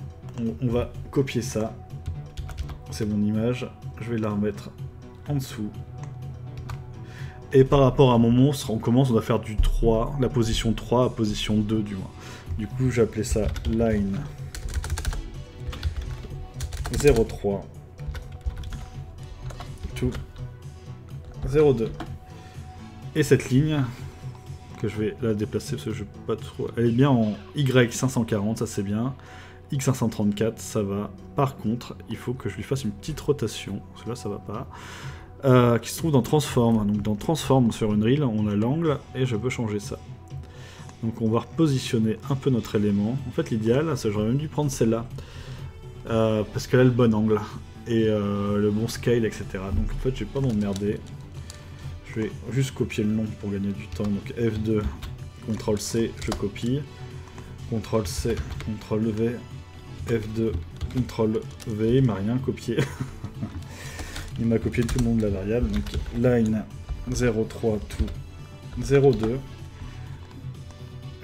Speaker 1: On va copier ça. C'est mon image. Je vais la remettre en dessous. Et par rapport à mon monstre, on doit faire du 3, la position 3 à position 2 du moins. Du coup, j'ai appelé ça line 03 to 02. Et cette ligne, que je vais la déplacer parce que je peux pas trop... Elle est bien en Y540, ça c'est bien. X534, ça va. Par contre, il faut que je lui fasse une petite rotation, parce que là ça va pas. Qui se trouve dans Transform. Donc dans Transform sur Unreal, on a l'angle et je peux changer ça. Donc on va repositionner un peu notre élément. En fait l'idéal, c'est j'aurais même dû prendre celle-là. Parce qu'elle a le bon angle. Et le bon scale, etc. Donc en fait je vais pas m'emmerder. Je vais juste copier le nom pour gagner du temps. Donc F2, CTRL C, je copie. CTRL C, CTRL V, F2, CTRL V, il m'a rien copié. Il m'a copié tout le nom de la variable. Donc line 03 to 02.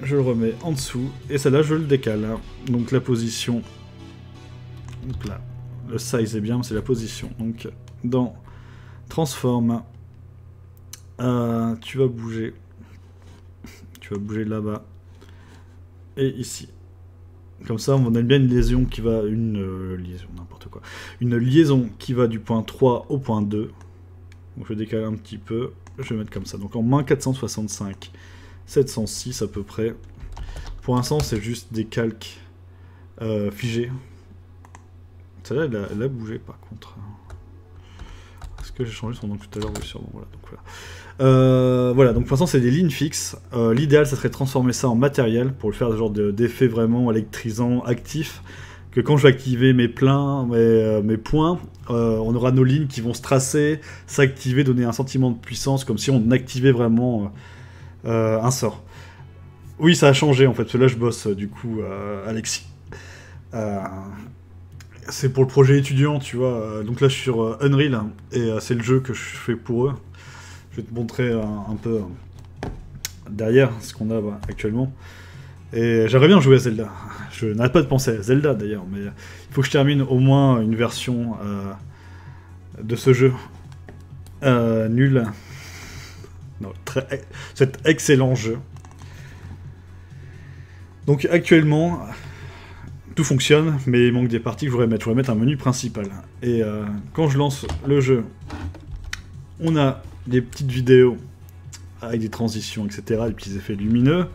Speaker 1: je le remets en dessous, et celle-là je le décale. Donc la position, donc là, le size est bien, c'est la position. Donc dans Transform, tu vas bouger là-bas, et ici. Comme ça, on a bien une liaison qui va, une liaison qui va du point 3 au point 2. Donc je vais décaler un petit peu, je vais mettre comme ça. Donc en moins 465, 706 à peu près. Pour l'instant, c'est juste des calques figés. Celle-là, elle a bougé par contre. Est-ce que j'ai changé son nom tout à l'heure? Oui, sûrement. Voilà, donc voilà. Voilà, donc pour l'instant, c'est des lignes fixes. L'idéal, ça serait de transformer ça en matériel pour le faire ce genre d'effet vraiment électrisant, actif. Que quand je vais activer mes pleins, mes points, on aura nos lignes qui vont se tracer, s'activer, donner un sentiment de puissance, comme si on activait vraiment un sort. Oui, ça a changé en fait, parce que là je bosse du coup Alexis. C'est pour le projet étudiant, tu vois. Donc là je suis sur Unreal, et c'est le jeu que je fais pour eux. Je vais te montrer un peu derrière ce qu'on a actuellement. Et j'aimerais bien jouer à Zelda. Je n'arrête pas de penser à Zelda d'ailleurs, mais il faut que je termine au moins une version de ce jeu. Nul. Non, cet excellent jeu. Donc actuellement, tout fonctionne, mais il manque des parties que je voudrais mettre. Je voudrais mettre un menu principal. Et quand je lance le jeu, on a des petites vidéos avec des transitions, etc., des petits effets lumineux.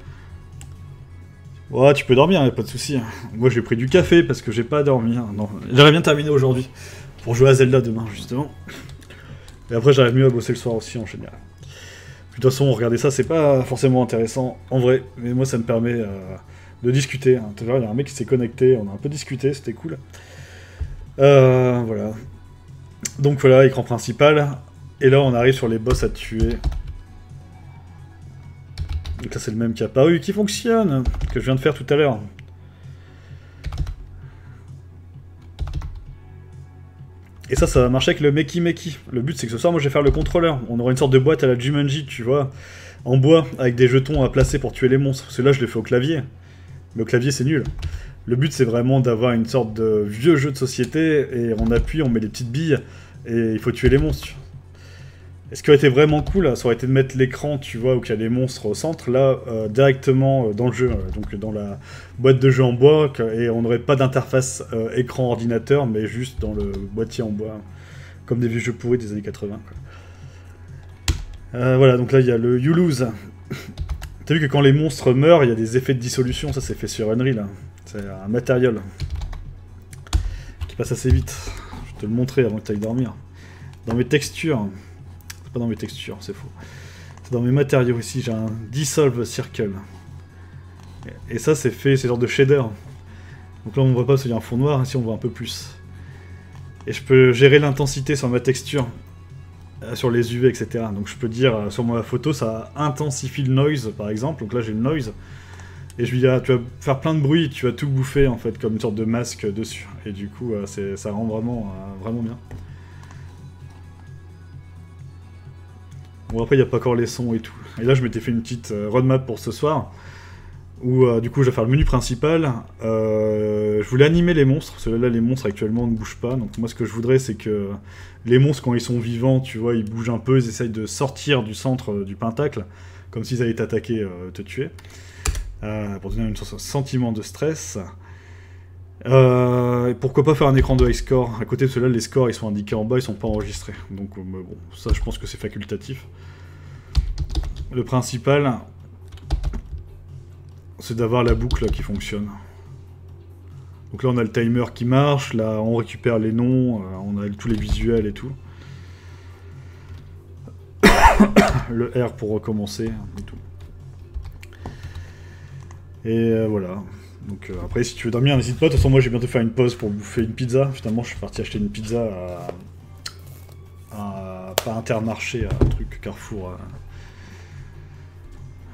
Speaker 1: Ouais, tu peux dormir, y'a pas de souci. Moi j'ai pris du café parce que j'ai pas à dormir. Non, j'aurais bien terminé aujourd'hui pour jouer à Zelda demain justement. Et après j'arrive mieux à bosser le soir aussi en général. De toute façon, regarder ça, c'est pas forcément intéressant en vrai, mais moi ça me permet de discuter. Tout à l'heure, il y a un mec qui s'est connecté, on a un peu discuté, c'était cool. Voilà. Donc voilà, écran principal. Et là on arrive sur les boss à tuer. Donc là c'est le même qui est apparu, qui fonctionne, que je viens de faire tout à l'heure. Et ça va marcher avec le Meki Meki. Le but c'est que ce soir moi je vais faire le contrôleur. On aura une sorte de boîte à la Jumanji, tu vois, en bois, avec des jetons à placer pour tuer les monstres. Parce que là je le fais au clavier. Mais au clavier c'est nul. Le but c'est vraiment d'avoir une sorte de vieux jeu de société, et on appuie, on met des petites billes, et il faut tuer les monstres. Et ce qui aurait été vraiment cool, ça aurait été de mettre l'écran, tu vois, où il y a les monstres au centre, là, directement dans le jeu, donc dans la boîte de jeu en bois, et on n'aurait pas d'interface écran-ordinateur, mais juste dans le boîtier en bois, comme des vieux jeux pourris des années 80. Quoi. Voilà, donc là, il y a le You Lose. T'as vu que quand les monstres meurent, il y a des effets de dissolution, ça c'est fait sur Unreal. Hein. C'est un matériel qui passe assez vite. Je vais te le montrer avant que tu ailles dormir. Dans mes textures... Pas dans mes textures, c'est faux. C'est dans mes matériaux ici, j'ai un Dissolve Circle. Et ça, c'est fait, c'est genre de shader. Donc là, on ne voit pas parce qu'il y a un fond noir, ici on voit un peu plus. Et je peux gérer l'intensité sur ma texture, sur les UV, etc. Donc je peux dire, sur ma photo, ça intensifie le noise, par exemple. Donc là, j'ai le noise. Et je lui dis, ah, tu vas faire plein de bruit, tu vas tout bouffer, en fait, comme une sorte de masque dessus. Et du coup, ça rend vraiment, vraiment bien. Bon, après, il n'y a pas encore les sons et tout. Et là, je m'étais fait une petite roadmap pour ce soir, où, du coup, je vais faire le menu principal. Je voulais animer les monstres, parce que là, les monstres, actuellement, ne bougent pas. Donc moi, ce que je voudrais, c'est que les monstres, quand ils sont vivants, tu vois, ils bougent un peu, ils essayent de sortir du centre du pentacle, comme s'ils allaient t'attaquer, te tuer. Pour donner un sentiment de stress. Et pourquoi pas faire un écran de high score. À côté de cela, les scores ils sont indiqués en bas, ils sont pas enregistrés. Donc bon, ça je pense que c'est facultatif. Le principal, c'est d'avoir la boucle qui fonctionne. Donc là on a le timer qui marche, là on récupère les noms, on a tous les visuels et tout. Le R pour recommencer et tout. Et voilà. Donc après, si tu veux dormir, n'hésite pas. De toute façon, moi, je vais bientôt faire une pause pour bouffer une pizza. Finalement, je suis parti acheter une pizza pas Intermarché, à un truc Carrefour.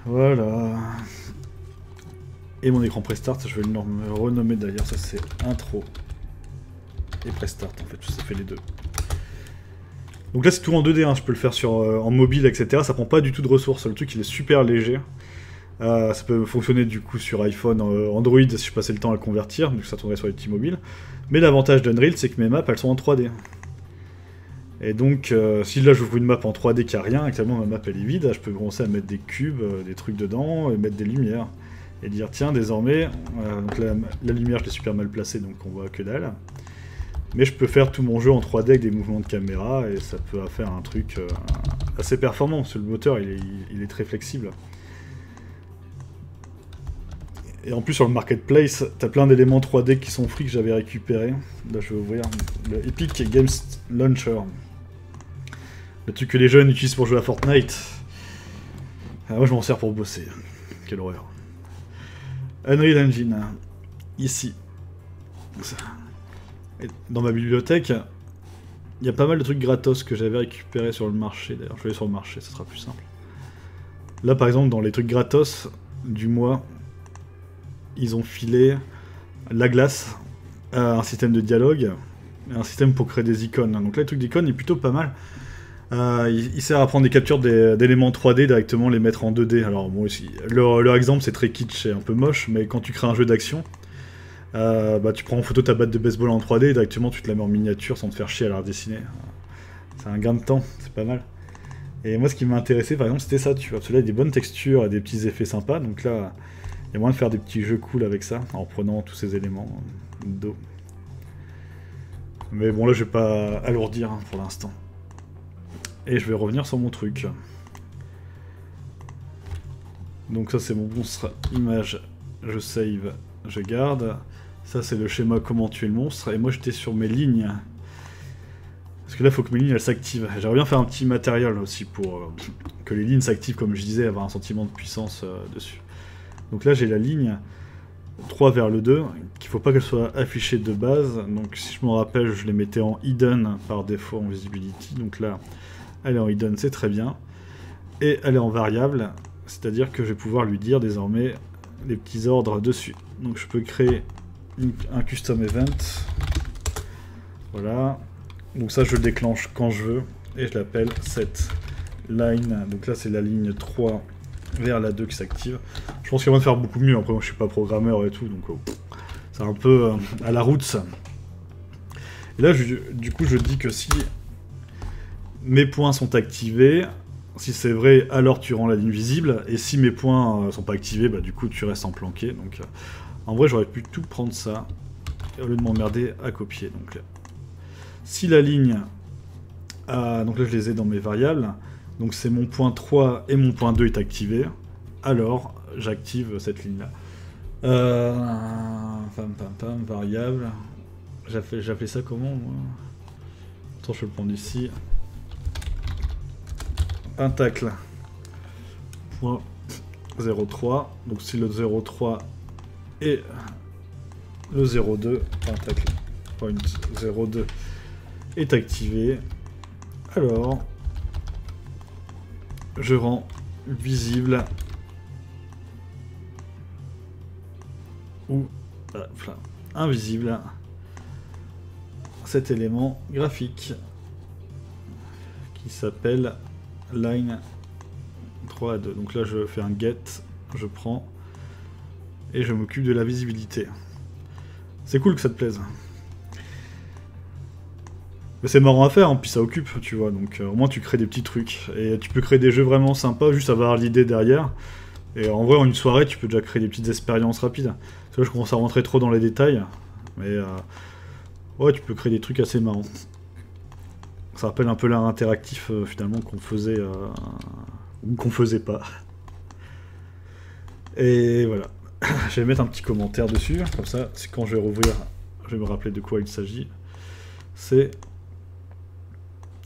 Speaker 1: Voilà. Et mon écran Prestart, je vais le renommer d'ailleurs. Ça, c'est Intro et Prestart, en fait. Ça fait les deux. Donc là, c'est tout en 2D. Hein. Je peux le faire en mobile, etc. Ça prend pas du tout de ressources. Le truc, il est super léger. Ça peut fonctionner du coup sur iPhone, Android si je passais le temps à le convertir, donc ça tournerait sur les petits mobiles. Mais l'avantage d'Unreal, c'est que mes maps elles sont en 3D. Et donc, si là j'ouvre une map en 3D qui a rien, actuellement ma map elle est vide, je peux commencer à mettre des cubes, des trucs dedans, et mettre des lumières. Et dire tiens, désormais, donc la lumière je l'ai super mal placée donc on voit que dalle. Mais je peux faire tout mon jeu en 3D avec des mouvements de caméra et ça peut faire un truc assez performant, parce que le moteur il est très flexible. Et en plus sur le marketplace, t'as plein d'éléments 3D qui sont free que j'avais récupérés. Là je vais ouvrir le Epic Games Launcher. Le truc que les jeunes utilisent pour jouer à Fortnite. Ah, moi je m'en sers pour bosser. Quelle horreur. Unreal Engine. Ici. Dans ma bibliothèque, il y a pas mal de trucs gratos que j'avais récupérés sur le marché. D'ailleurs je vais aller sur le marché, ça sera plus simple. Là par exemple dans les trucs gratos du mois, ils ont filé la glace, un système de dialogue, et un système pour créer des icônes. Donc là, le truc d'icônes est plutôt pas mal. Il sert à prendre des captures d'éléments 3D, directement les mettre en 2D. Alors bon, ici, leur exemple c'est très kitsch et un peu moche, mais quand tu crées un jeu d'action, tu prends en photo ta batte de baseball en 3D et directement tu te la mets en miniature sans te faire chier à la redessiner. C'est un gain de temps, c'est pas mal. Et moi ce qui m'a intéressé par exemple c'était ça, tu vois, parce que là il y a des bonnes textures et des petits effets sympas, donc là... Il y a moyen de faire des petits jeux cool avec ça, en prenant tous ces éléments d'eau. Mais bon, là, je vais pas alourdir pour l'instant. Et je vais revenir sur mon truc. Donc ça, c'est mon monstre image. Je save, je garde. Ça, c'est le schéma comment tuer le monstre. Et moi, j'étais sur mes lignes. Parce que là, il faut que mes lignes, elles s'activent. J'aimerais bien faire un petit matériel aussi pour que les lignes s'activent, comme je disais, avoir un sentiment de puissance dessus. Donc là j'ai la ligne 3 vers le 2, qu'il ne faut pas qu'elle soit affichée de base. Donc si je me rappelle, je les mettais en hidden par défaut en visibility. Donc là, elle est en hidden, c'est très bien. Et elle est en variable, c'est-à-dire que je vais pouvoir lui dire désormais les petits ordres dessus. Donc je peux créer un custom event. Voilà. Donc ça je le déclenche quand je veux. Et je l'appelle set line. Donc là c'est la ligne 3 vers la 2 qui s'active. Je pense qu'il y a moyen de faire beaucoup mieux. Après, moi, je suis pas programmeur et tout, donc c'est un peu à la route. Et là, du coup, je dis que si mes points sont activés, si c'est vrai, alors tu rends la ligne visible. Et si mes points sont pas activés, bah du coup, tu restes en planqué. Donc, en vrai, j'aurais pu tout prendre ça au lieu de m'emmerder à copier. Donc, si la ligne, donc là, je les ai dans mes variables. Donc c'est mon point 3 et mon point 2 est activé, alors j'active cette ligne-là. Variable. J'appelais ça comment moi? Attends, je vais le prendre ici. Pentacle. Point 0,3. Donc si le 0,3 et le 0,2, pentacle point 0,2 est activé, alors je rends visible ou invisible cet élément graphique qui s'appelle line 3 à 2. Donc là je fais un get, je prends et je m'occupe de la visibilité. C'est cool que ça te plaise. Mais c'est marrant à faire, hein, puis ça occupe, tu vois, donc au moins tu crées des petits trucs. Et tu peux créer des jeux vraiment sympas, juste avoir l'idée derrière. Et en vrai, en une soirée, tu peux déjà créer des petites expériences rapides. Parce que là, je commence à rentrer trop dans les détails, mais ouais, tu peux créer des trucs assez marrants. Ça rappelle un peu l'art interactif, finalement, qu'on faisait, ou qu'on faisait pas. Et voilà. Je vais mettre un petit commentaire dessus, comme ça, quand je vais rouvrir, je vais me rappeler de quoi il s'agit. C'est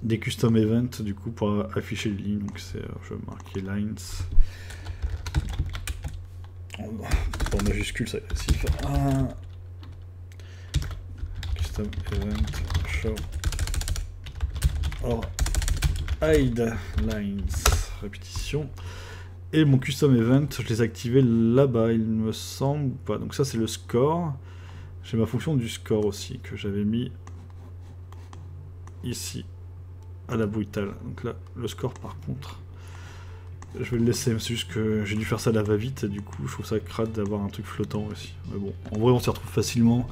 Speaker 1: des custom events du coup pour afficher les lignes, donc c'est je vais marquer lines en majuscule, c'est agressif. Custom event show or hide lines, répétition. Et mon custom event, je les ai activés là-bas, il me semble ou pas. Donc ça c'est le score. J'ai ma fonction du score aussi que j'avais mis ici à la brutale. Donc là, le score par contre, Je vais le laisser, c'est juste que j'ai dû faire ça à la va-vite, et du coup je trouve ça crade d'avoir un truc flottant aussi. Mais bon, en vrai on s'y retrouve facilement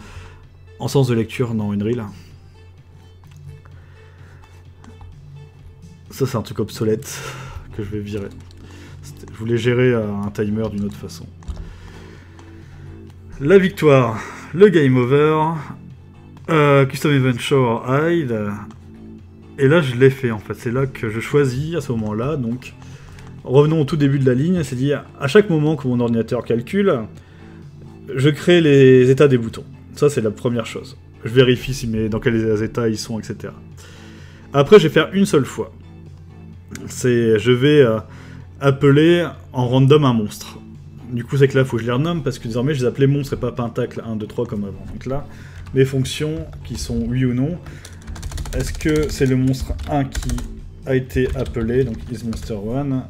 Speaker 1: en sens de lecture dans Unreal. Ça c'est un truc obsolète que je vais virer. Je voulais gérer un timer d'une autre façon. La victoire, le game over, custom event show or hide. Et là je l'ai fait en fait, c'est là que je choisis à ce moment-là, donc revenons au tout début de la ligne, c'est-à-dire à chaque moment que mon ordinateur calcule, je crée les états des boutons. Ça c'est la première chose. Je vérifie dans quels états ils sont, etc. Après je vais faire une seule fois. Je vais appeler en random un monstre. Du coup c'est que là il faut que je les renomme parce que désormais je les appelais monstres et pas pentacle 1, 2, 3 comme avant. Donc là, mes fonctions qui sont oui ou non, est-ce que c'est le monstre 1 qui a été appelé, donc isMonster1,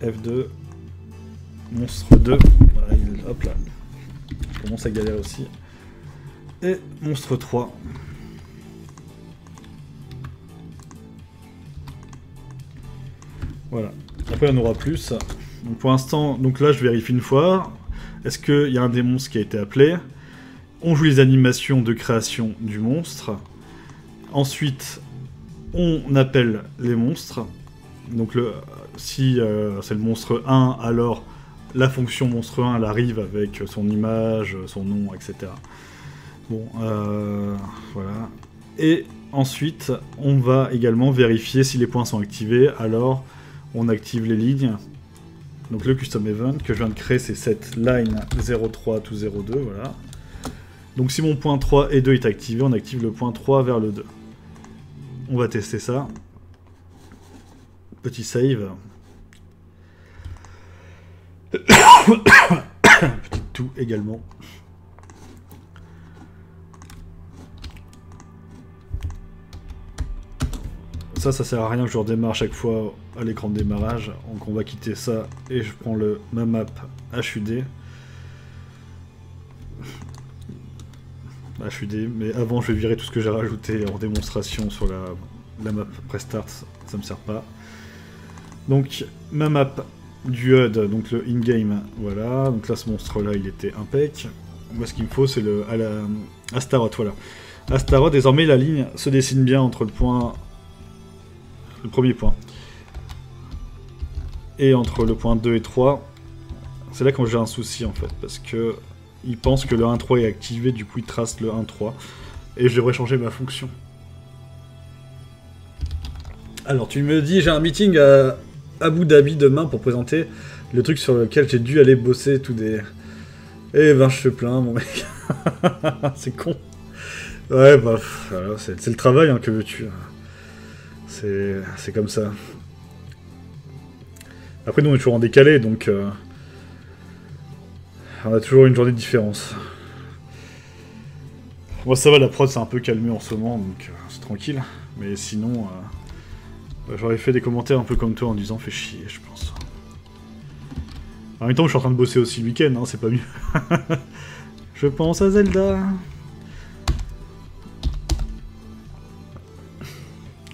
Speaker 1: F2, monstre 2, voilà, hop là, je commence à galérer aussi, et monstre 3. Voilà, après il y en aura plus. Donc pour l'instant, donc là je vérifie une fois, est-ce qu'il y a un des monstres qui a été appelé? On joue les animations de création du monstre. Ensuite, on appelle les monstres. Donc si c'est le monstre 1, alors la fonction monstre 1 elle arrive avec son image, son nom, etc. Bon, voilà. Et ensuite, on va également vérifier si les points sont activés. Alors, on active les lignes. Donc le custom event que je viens de créer, c'est cette line 03 to 02, voilà. Donc si mon point 3 et 2 est activé, on active le point 3 vers le 2. On va tester ça. Petit save. Petit tout également. Ça sert à rien que je redémarre chaque fois à l'écran de démarrage. Donc on va quitter ça et je prends le mamap HUD. HUD, mais avant je vais virer tout ce que j'ai rajouté en démonstration sur la map prestart, ça me sert pas. Donc ma map du HUD, donc le in-game, voilà, donc là ce monstre là il était impec. Moi ce qu'il me faut c'est le Astaroth, voilà. Astaroth, désormais la ligne se dessine bien entre le premier point et entre le point 2 et 3. C'est là quand j'ai un souci en fait, parce que il pense que le 1.3 est activé, du coup il trace le 1.3. Et je devrais changer ma fonction. Alors tu me dis, j'ai un meeting à Abu Dhabi demain pour présenter le truc sur lequel j'ai dû aller bosser tout des... Eh ben je te plains mon mec. C'est con. Ouais bah, voilà, c'est le travail, hein, que veux-tu. C'est comme ça. Après nous on est toujours en décalé, donc... on a toujours une journée de différence. Moi ça va, la prod s'est un peu calmée en ce moment, donc c'est tranquille. Mais sinon, j'aurais fait des commentaires un peu comme toi en disant fais chier, je pense. En même temps, je suis en train de bosser aussi le week-end, hein, c'est pas mieux. Je pense à Zelda.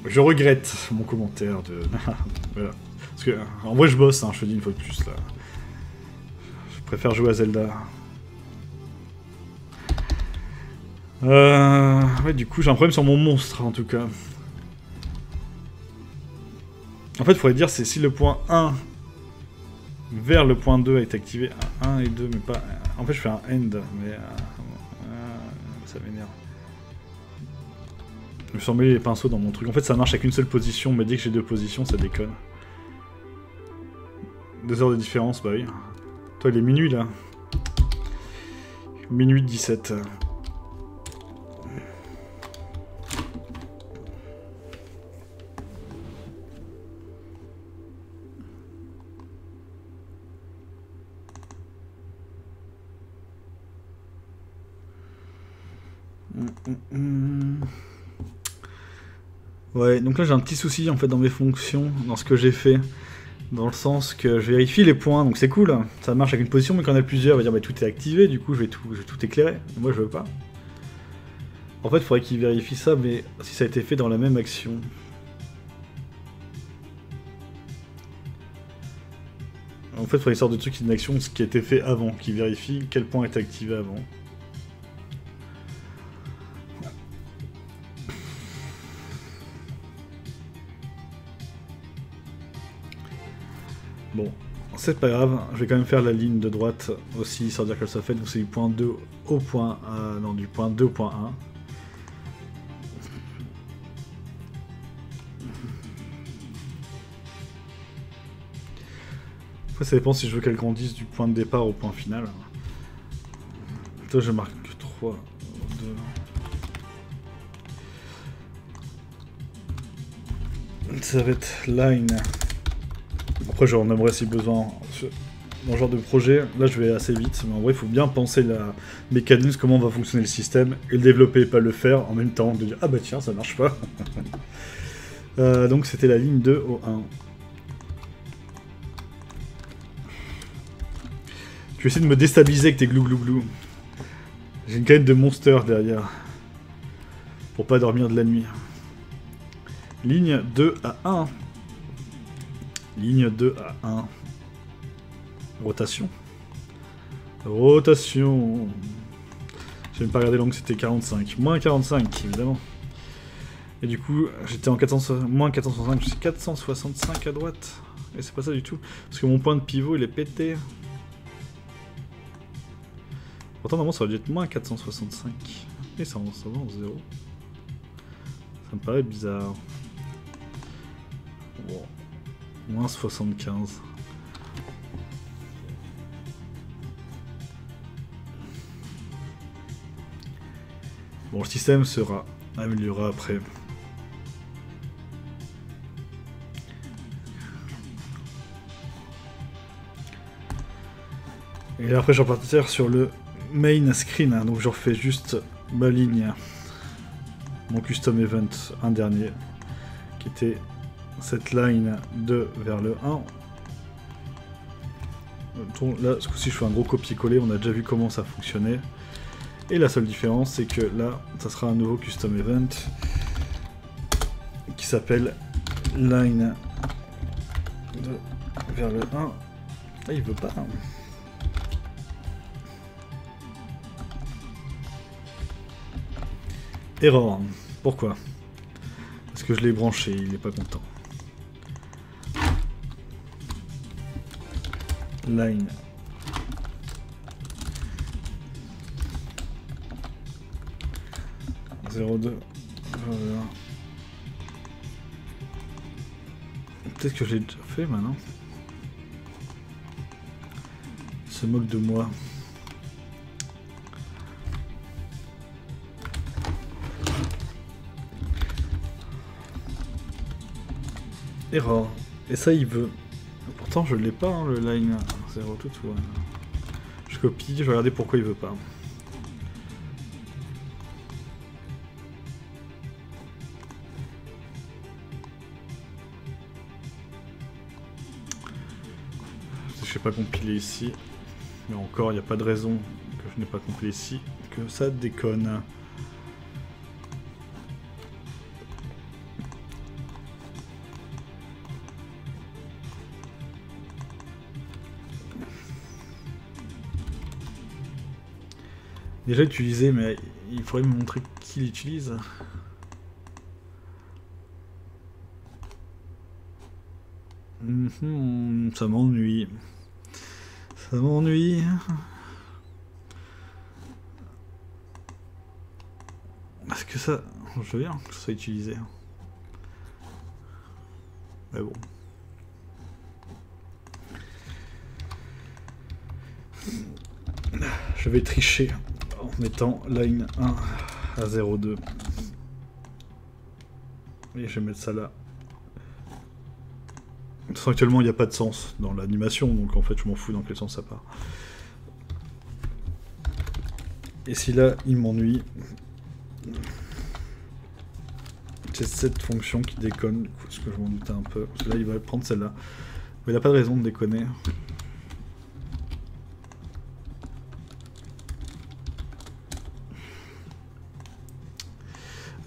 Speaker 1: Je regrette mon commentaire de... Voilà. Parce que, en vrai, je bosse, hein, je te dis une fois de plus, là. Je préfère jouer à Zelda. Ouais, du coup, j'ai un problème sur mon monstre, en tout cas. En fait, il faudrait dire, c'est si le point 1 vers le point 2 est activé. 1 et 2, mais pas... En fait, je fais un end, mais... ça m'énerve. Je me suis emmêlé les pinceaux dans mon truc. En fait, ça marche avec une seule position, mais dès que j'ai deux positions, ça déconne. 2 heures de différence, bah oui. Toi, il est minuit, là. Minuit 17. Ouais, donc là j'ai un petit souci en fait dans mes fonctions, dans ce que j'ai fait, dans le sens que je vérifie les points, donc c'est cool, ça marche avec une position, mais quand on a plusieurs, on va dire bah tout est activé, du coup je vais tout éclairer. Moi je veux pas. En fait il faudrait qu'il vérifie ça, mais si ça a été fait dans la même action. En fait, il faut une sorte de truc d'inaction, ce qui a été fait avant, qui vérifie quel point est activé avant. Bon, c'est pas grave, je vais quand même faire la ligne de droite aussi, sans dire qu'elle soit faite, donc c'est du point 2 au point... non, du point 2 au point 1. Après, ça dépend si je veux qu'elle grandisse du point de départ au point final. Toi, je marque 3, 2... Ça va être line. Après, j'en aimerais si besoin. Dans ce genre de projet, là je vais assez vite, mais en vrai il faut bien penser la mécanisme, comment va fonctionner le système, et le développer et pas le faire en même temps, de dire ah bah tiens ça marche pas. Donc c'était la ligne 2 au 1. Tu essaies de me déstabiliser avec tes glou. J'ai une canette de monster derrière. Pour pas dormir de la nuit. Ligne 2 à 1. Ligne 2 à 1. Rotation. Rotation. J'ai même pas regardé donc c'était 45. Moins 45, évidemment. Et du coup, j'étais en 400, moins 465, je suis 465 à droite. Et c'est pas ça du tout. Parce que mon point de pivot, il est pété. Pourtant, normalement, ça aurait dû être moins 465. Et ça va en 0. Ça me paraît bizarre. Bon. Moins 75. Bon, le système sera amélioré après. Et après, je vais repartir sur le main screen. Hein, donc, je refais juste ma ligne. Mon custom event, un dernier. Qui était cette line 2 vers le 1. Là, ce coup-ci, je fais un gros copier-coller. On a déjà vu comment ça fonctionnait. Et la seule différence, c'est que là, ça sera un nouveau custom event qui s'appelle line 2 vers le 1. Ah, il veut pas. Erreur. Pourquoi? Parce que je l'ai branché, il n'est pas content. Line. Peut-être que je l'ai déjà fait maintenant. Il se moque de moi. Erreur. Et ça il veut. Pourtant je l'ai pas hein, le line 0 tout. Ouais. Je copie, je vais regarder pourquoi il veut pas. Je n'ai pas compilé ici, mais encore il n'y a pas de raison que je n'ai pas compilé ici, que ça déconne. Déjà utilisé, mais il faudrait me montrer qui l'utilise. Ça m'ennuie. Ça m'ennuie. Est-ce que ça... Je veux bien que ça soit utilisé. Mais bon. Je vais tricher en mettant line 1 à 0,2. Et je vais mettre ça là. De toute façon, actuellement, il n'y a pas de sens dans l'animation, donc en fait, je m'en fous dans quel sens ça part. Et si là, il m'ennuie, c'est cette fonction qui déconne, du coup, parce que je m'en doutais un peu. Parce que là, il va prendre celle-là. Mais il n'a pas de raison de déconner.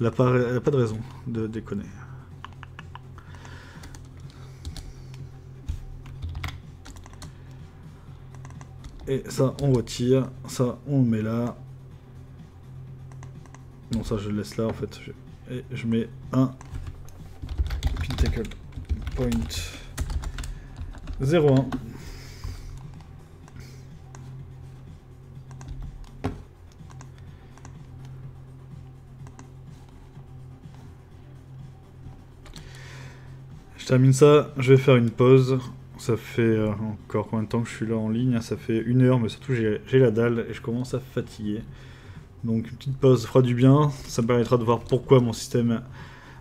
Speaker 1: Il n'a pas de raison de déconner. Et ça, on retire. Ça, on le met là. Non, ça, je le laisse là, en fait. Et je mets un Pinnacle Point 0,1. Je termine ça, je vais faire une pause. Ça fait encore combien de temps que je suis là en ligne? Ça fait 1 heure, mais surtout j'ai la dalle et je commence à fatiguer. Donc une petite pause fera du bien. Ça me permettra de voir pourquoi mon système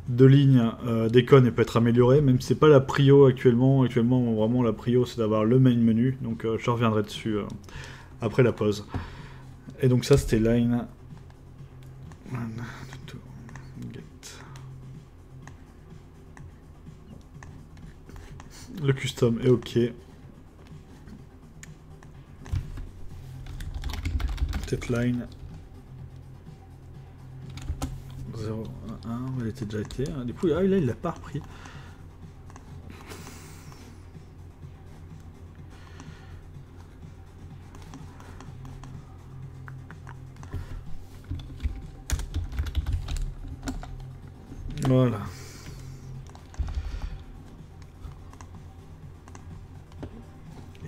Speaker 1: de ligne déconne et peut être amélioré, même si c'est pas la prio actuellement. Actuellement, vraiment, la prio, c'est d'avoir le main menu. Donc je reviendrai dessus après la pause. Et donc ça, c'était line. Le custom est OK. Tête line 0, 1, elle était déjà été. Du coup, là, il l'a pas repris. Voilà.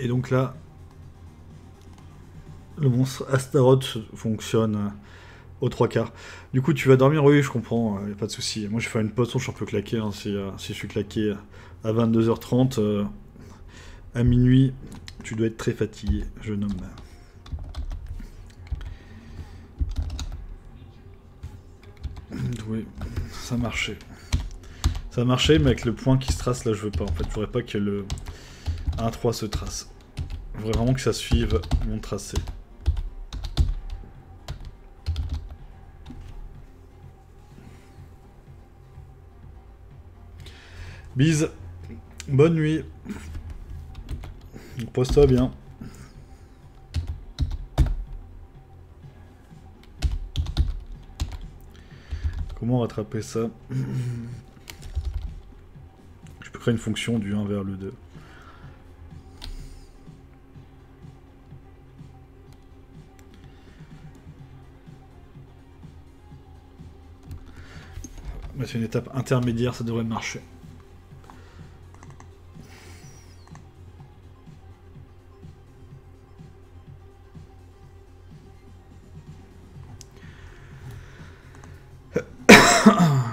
Speaker 1: Et donc là, le monstre Astaroth fonctionne aux 3/4. Du coup, tu vas dormir? Oui, je comprends, y a pas de souci. Moi, je vais faire une pause, je suis un peu claqué. Hein, si je suis claqué à 22h30, à minuit, tu dois être très fatigué, jeune homme. Oui, ça marchait. Ça marchait, mais avec le point qui se trace, là, je veux pas. En fait, je voudrais pas que le 1-3 se trace. Je voudrais vraiment que ça suive mon tracé. Bise. Bonne nuit. Pose-toi bien. Comment rattraper ça? Je peux créer une fonction du 1 vers le 2. C'est une étape intermédiaire, ça devrait marcher.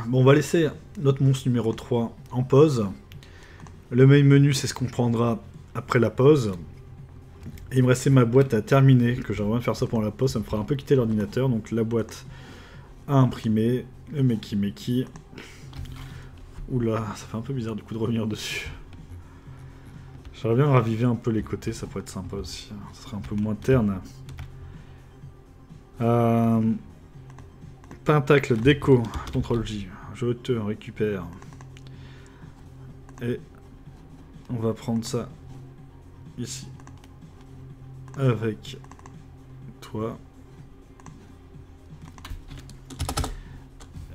Speaker 1: Bon, on va laisser notre monstre numéro 3 en pause. Le main menu, c'est ce qu'on prendra après la pause. Et il me restait ma boîte à terminer, que j'aimerais bien faire ça pendant la pause, ça me fera un peu quitter l'ordinateur. Donc la boîte à imprimer, le Meki. Oula, ça fait un peu bizarre du coup de revenir dessus. J'aimerais bien raviver un peu les côtés, ça pourrait être sympa aussi. Ça serait un peu moins terne. Pentacle déco, CTRL J, je te récupère. Et on va prendre ça ici. Avec toi.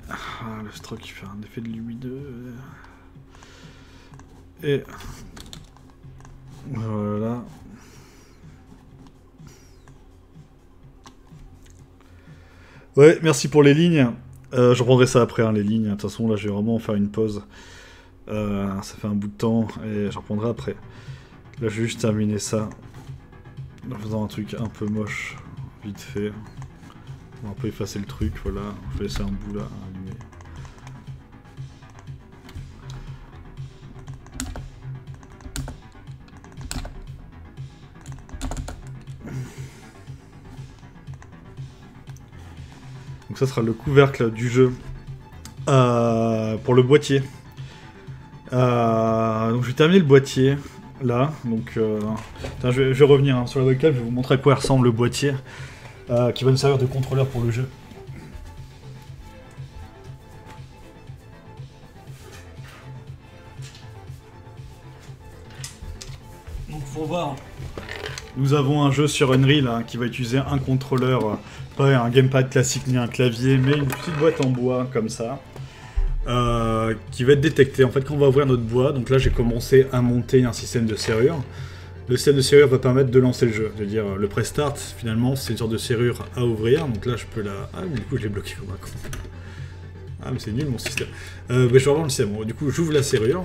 Speaker 1: Ah, le stroke qui fait un effet de lumineux. Et voilà. Ouais, merci pour les lignes. Je reprendrai ça après, hein, les lignes. De toute façon, là, je vais vraiment faire une pause. Ça fait un bout de temps et je reprendrai après. Là, je vais juste terminer ça en faisant un truc un peu moche, vite fait. On va un peu effacer le truc, voilà. Je vais laisser un bout là, allumé. Donc ça sera le couvercle du jeu pour le boîtier. Donc je vais terminer le boîtier là. Donc je vais revenir hein, sur la webcam, je vais vous montrer à quoi ressemble le boîtier qui va nous servir de contrôleur pour le jeu. Donc faut voir. Nous avons un jeu sur Unreal hein, qui va utiliser un contrôleur, pas un gamepad classique ni un clavier, mais une petite boîte en bois comme ça, qui va être détectée. En fait, quand on va ouvrir notre boîte, donc là j'ai commencé à monter un système de serrure. Le système de serrure va permettre de lancer le jeu. C'est-à-dire, le press start, finalement, c'est une sorte de serrure à ouvrir. Donc là, je peux la... Ah, mais du coup, je l'ai bloqué comme un con. Ah, mais c'est nul, mon système. Mais je vais revoir le système. Bon, du coup, j'ouvre la serrure.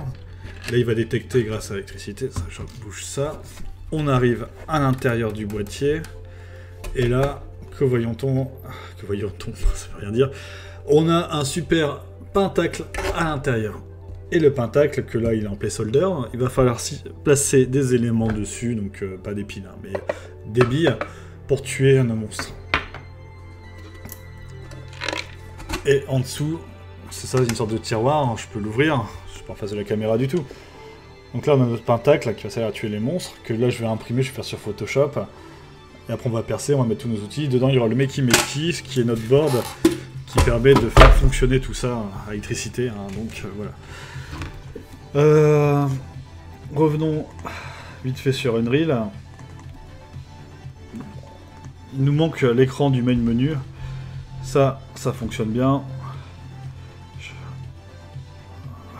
Speaker 1: Là, il va détecter grâce à l'électricité. Ça, je bouge ça. On arrive à l'intérieur du boîtier. Et là, que voyons-on? Que voyons-on? Ça veut rien dire. On a un super pentacle à l'intérieur. Et le pentacle, que là il est en placeholder, il va falloir placer des éléments dessus, donc pas des piles, hein, mais des billes, pour tuer un monstre. Et en dessous, c'est ça, une sorte de tiroir, hein, je peux l'ouvrir, je suis pas en face de la caméra du tout. Donc là on a notre pentacle qui va servir à tuer les monstres, que là je vais imprimer, je vais faire sur Photoshop. Et après on va percer, on va mettre tous nos outils. Dedans il y aura le Makey Makey, ce qui est notre board, qui permet de faire fonctionner tout ça à l'électricité, hein, donc voilà. Revenons vite fait sur Unreal. Il nous manque l'écran du main menu. Ça fonctionne bien.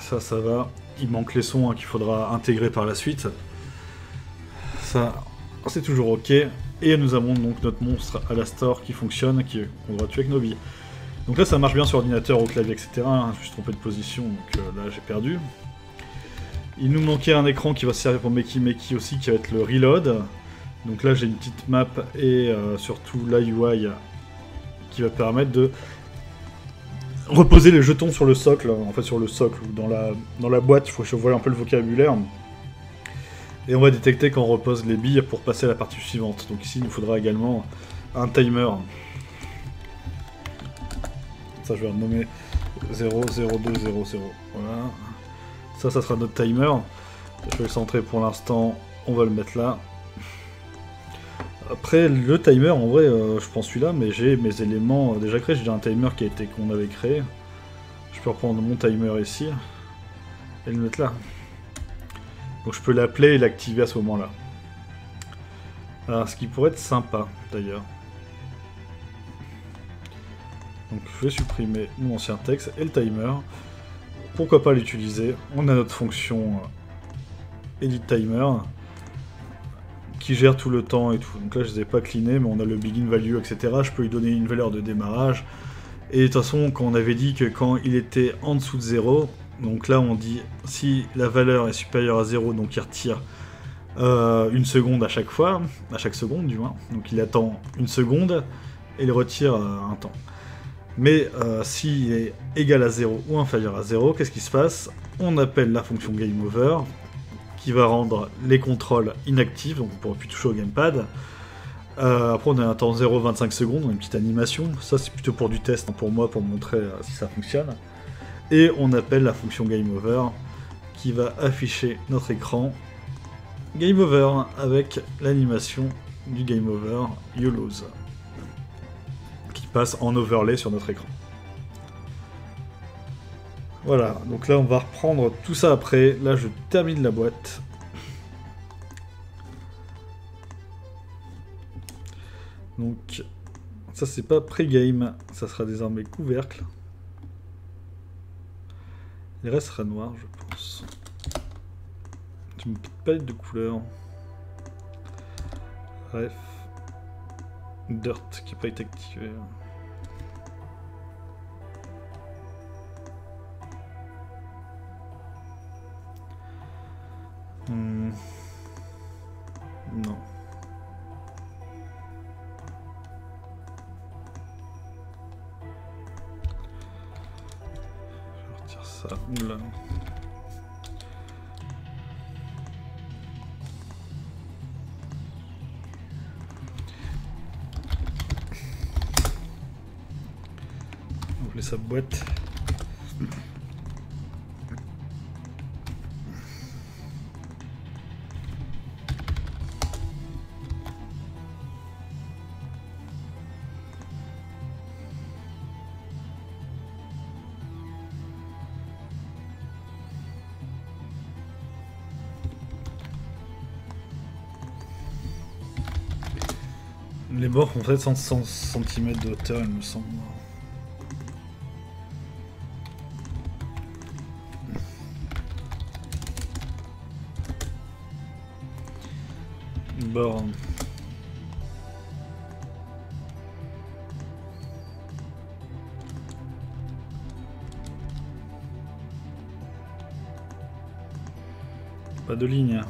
Speaker 1: Ça va. Il manque les sons, hein, qu'il faudra intégrer par la suite. Ça, c'est toujours ok. Et nous avons donc notre monstre Alastor qui fonctionne, qu'on devra tuer avec nos billes. Donc là, ça marche bien sur ordinateur, au clavier, etc. Je me suis trompé de position, donc là, j'ai perdu. Il nous manquait un écran qui va servir pour Makey Makey aussi, qui va être le Reload. Donc là, j'ai une petite map et surtout la UI qui va permettre de reposer les jetons sur le socle, en fait sur le socle ou dans la boîte. Il faut que je voie un peu le vocabulaire. Et on va détecter quand on repose les billes pour passer à la partie suivante. Donc ici, il nous faudra également un timer. Ça, je vais renommer 00200. Voilà. Ça sera notre timer. Je vais le centrer pour l'instant. On va le mettre là. Après, le timer, en vrai, je prends celui-là, mais j'ai mes éléments déjà créés. J'ai déjà un timer qu'on avait créé. Je peux reprendre mon timer ici et le mettre là. Donc je peux l'appeler et l'activer à ce moment-là. Alors, ce qui pourrait être sympa, d'ailleurs. Donc je vais supprimer mon ancien texte et le timer. Pourquoi pas l'utiliser? On a notre fonction edit timer qui gère tout le temps et tout. Donc là je les ai pas cleanés, mais on a le begin value, etc. Je peux lui donner une valeur de démarrage. Et de toute façon, quand on avait dit que quand il était en dessous de 0, donc là on dit si la valeur est supérieure à 0, donc il retire une seconde à chaque fois, à chaque seconde du moins. Donc il attend une seconde et il retire un temps. Mais s'il est égal à 0 ou inférieur à 0, qu'est-ce qui se passe? On appelle la fonction GameOver, qui va rendre les contrôles inactifs, donc on ne pourra plus toucher au gamepad. Après on a un temps 0,25 secondes, on a une petite animation, ça c'est plutôt pour du test, hein, pour moi, pour montrer si ça fonctionne. Et on appelle la fonction GameOver, qui va afficher notre écran GameOver, avec l'animation du GameOver You Lose, qui passe en overlay sur notre écran. Voilà, donc là on va reprendre tout ça après. Là je termine la boîte. Donc ça c'est pas pré-game, ça sera désormais couvercle. Il restera noir je pense. J'ai une petite palette de couleurs. Bref. Dirt qui n'a pas été activé. Non. Je retire ça. Oula. Ouvrir sa boîte. Les bords font peut-être 100 cm de hauteur, il me semble. Bon. Pas de ligne.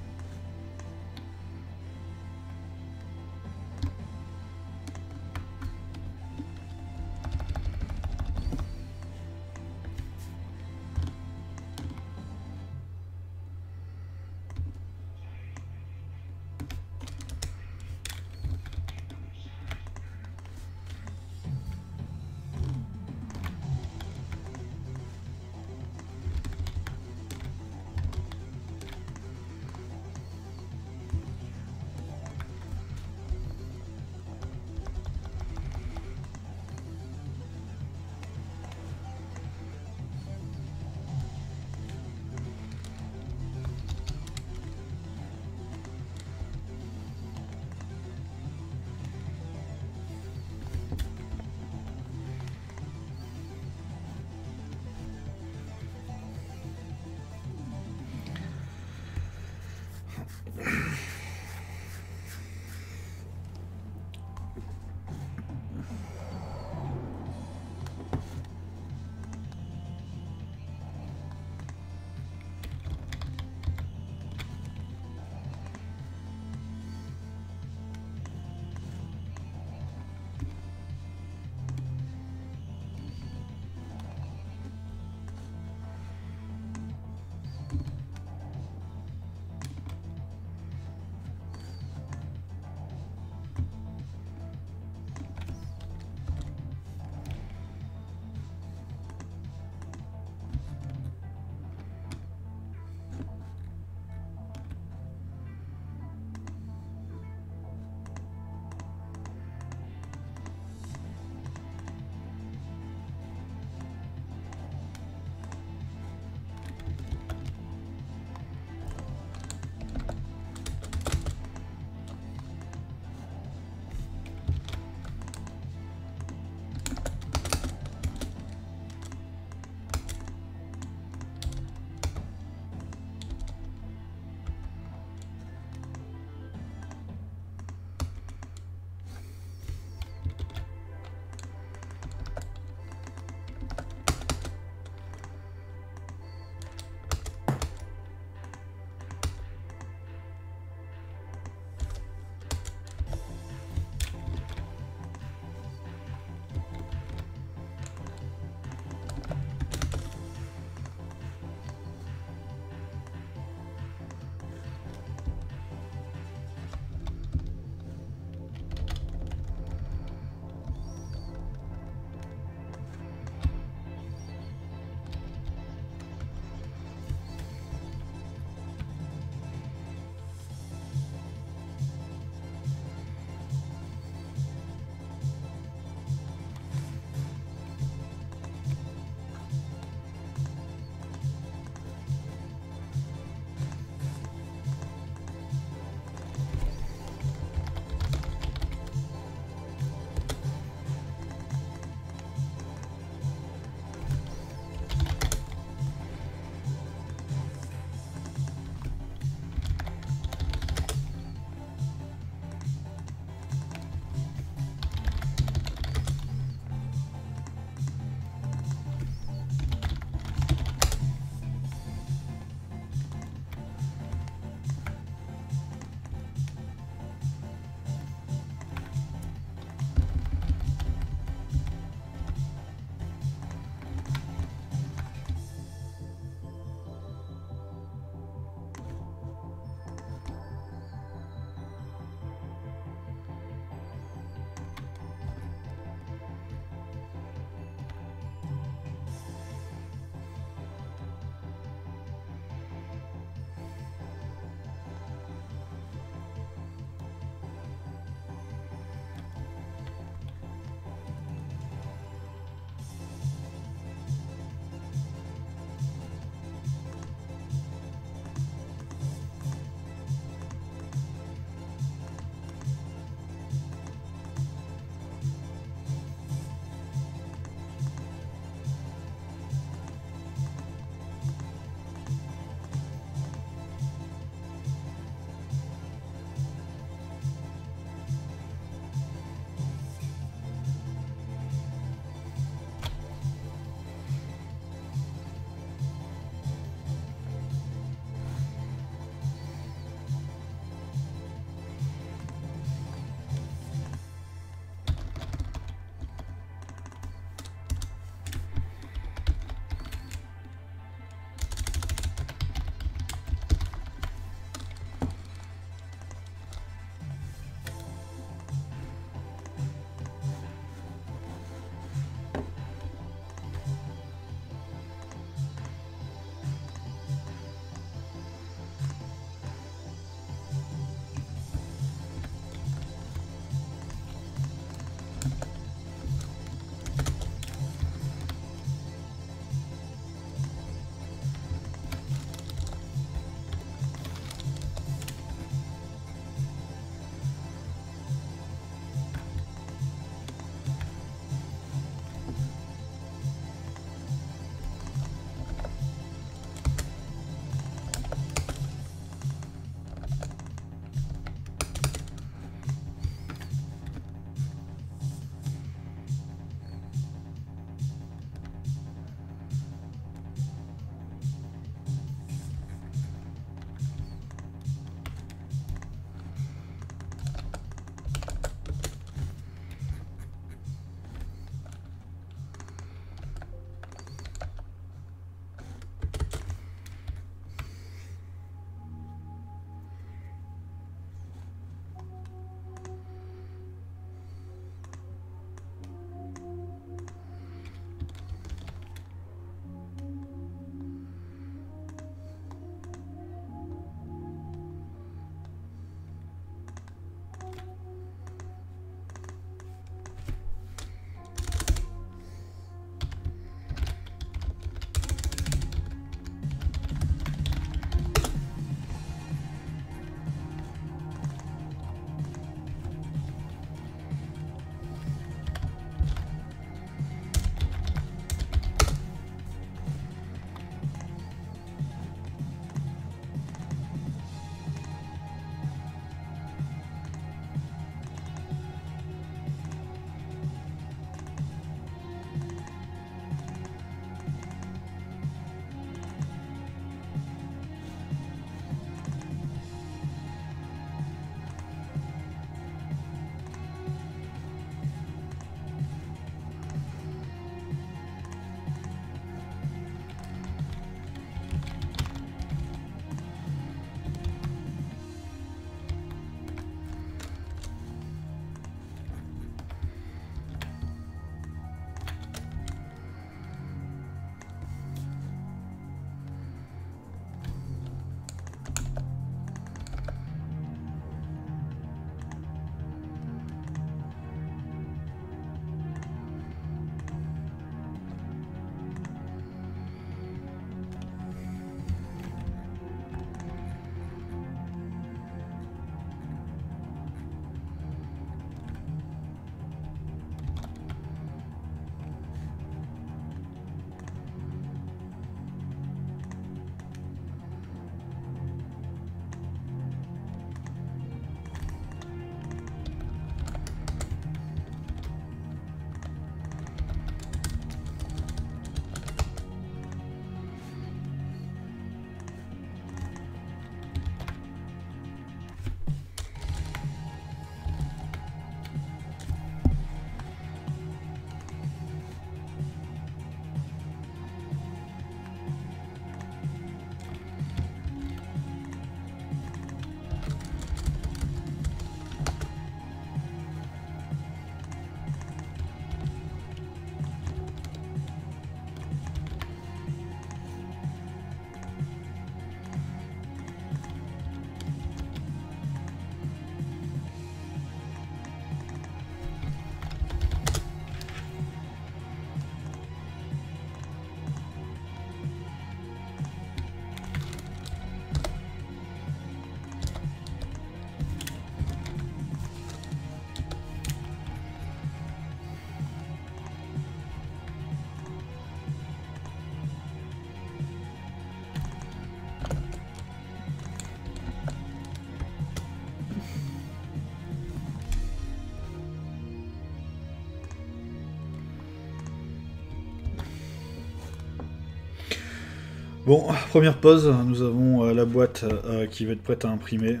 Speaker 1: Bon, première pause, nous avons la boîte qui va être prête à imprimer,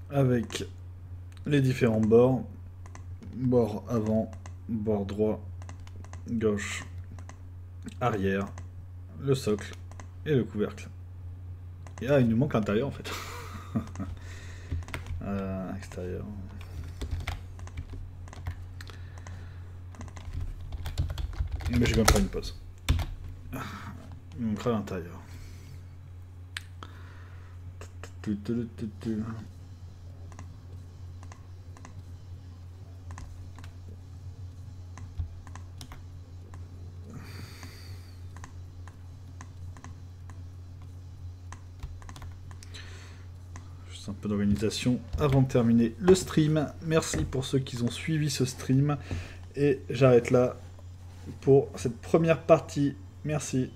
Speaker 1: avec les différents bords, bord avant, bord droit, gauche, arrière, le socle et le couvercle. Et il nous manque l'intérieur en fait. Extérieur. Mais je vais quand même faire une pause. Il manquera l'intérieur. Juste un peu d'organisation avant de terminer le stream. Merci pour ceux qui ont suivi ce stream. Et j'arrête là pour cette première partie. Merci.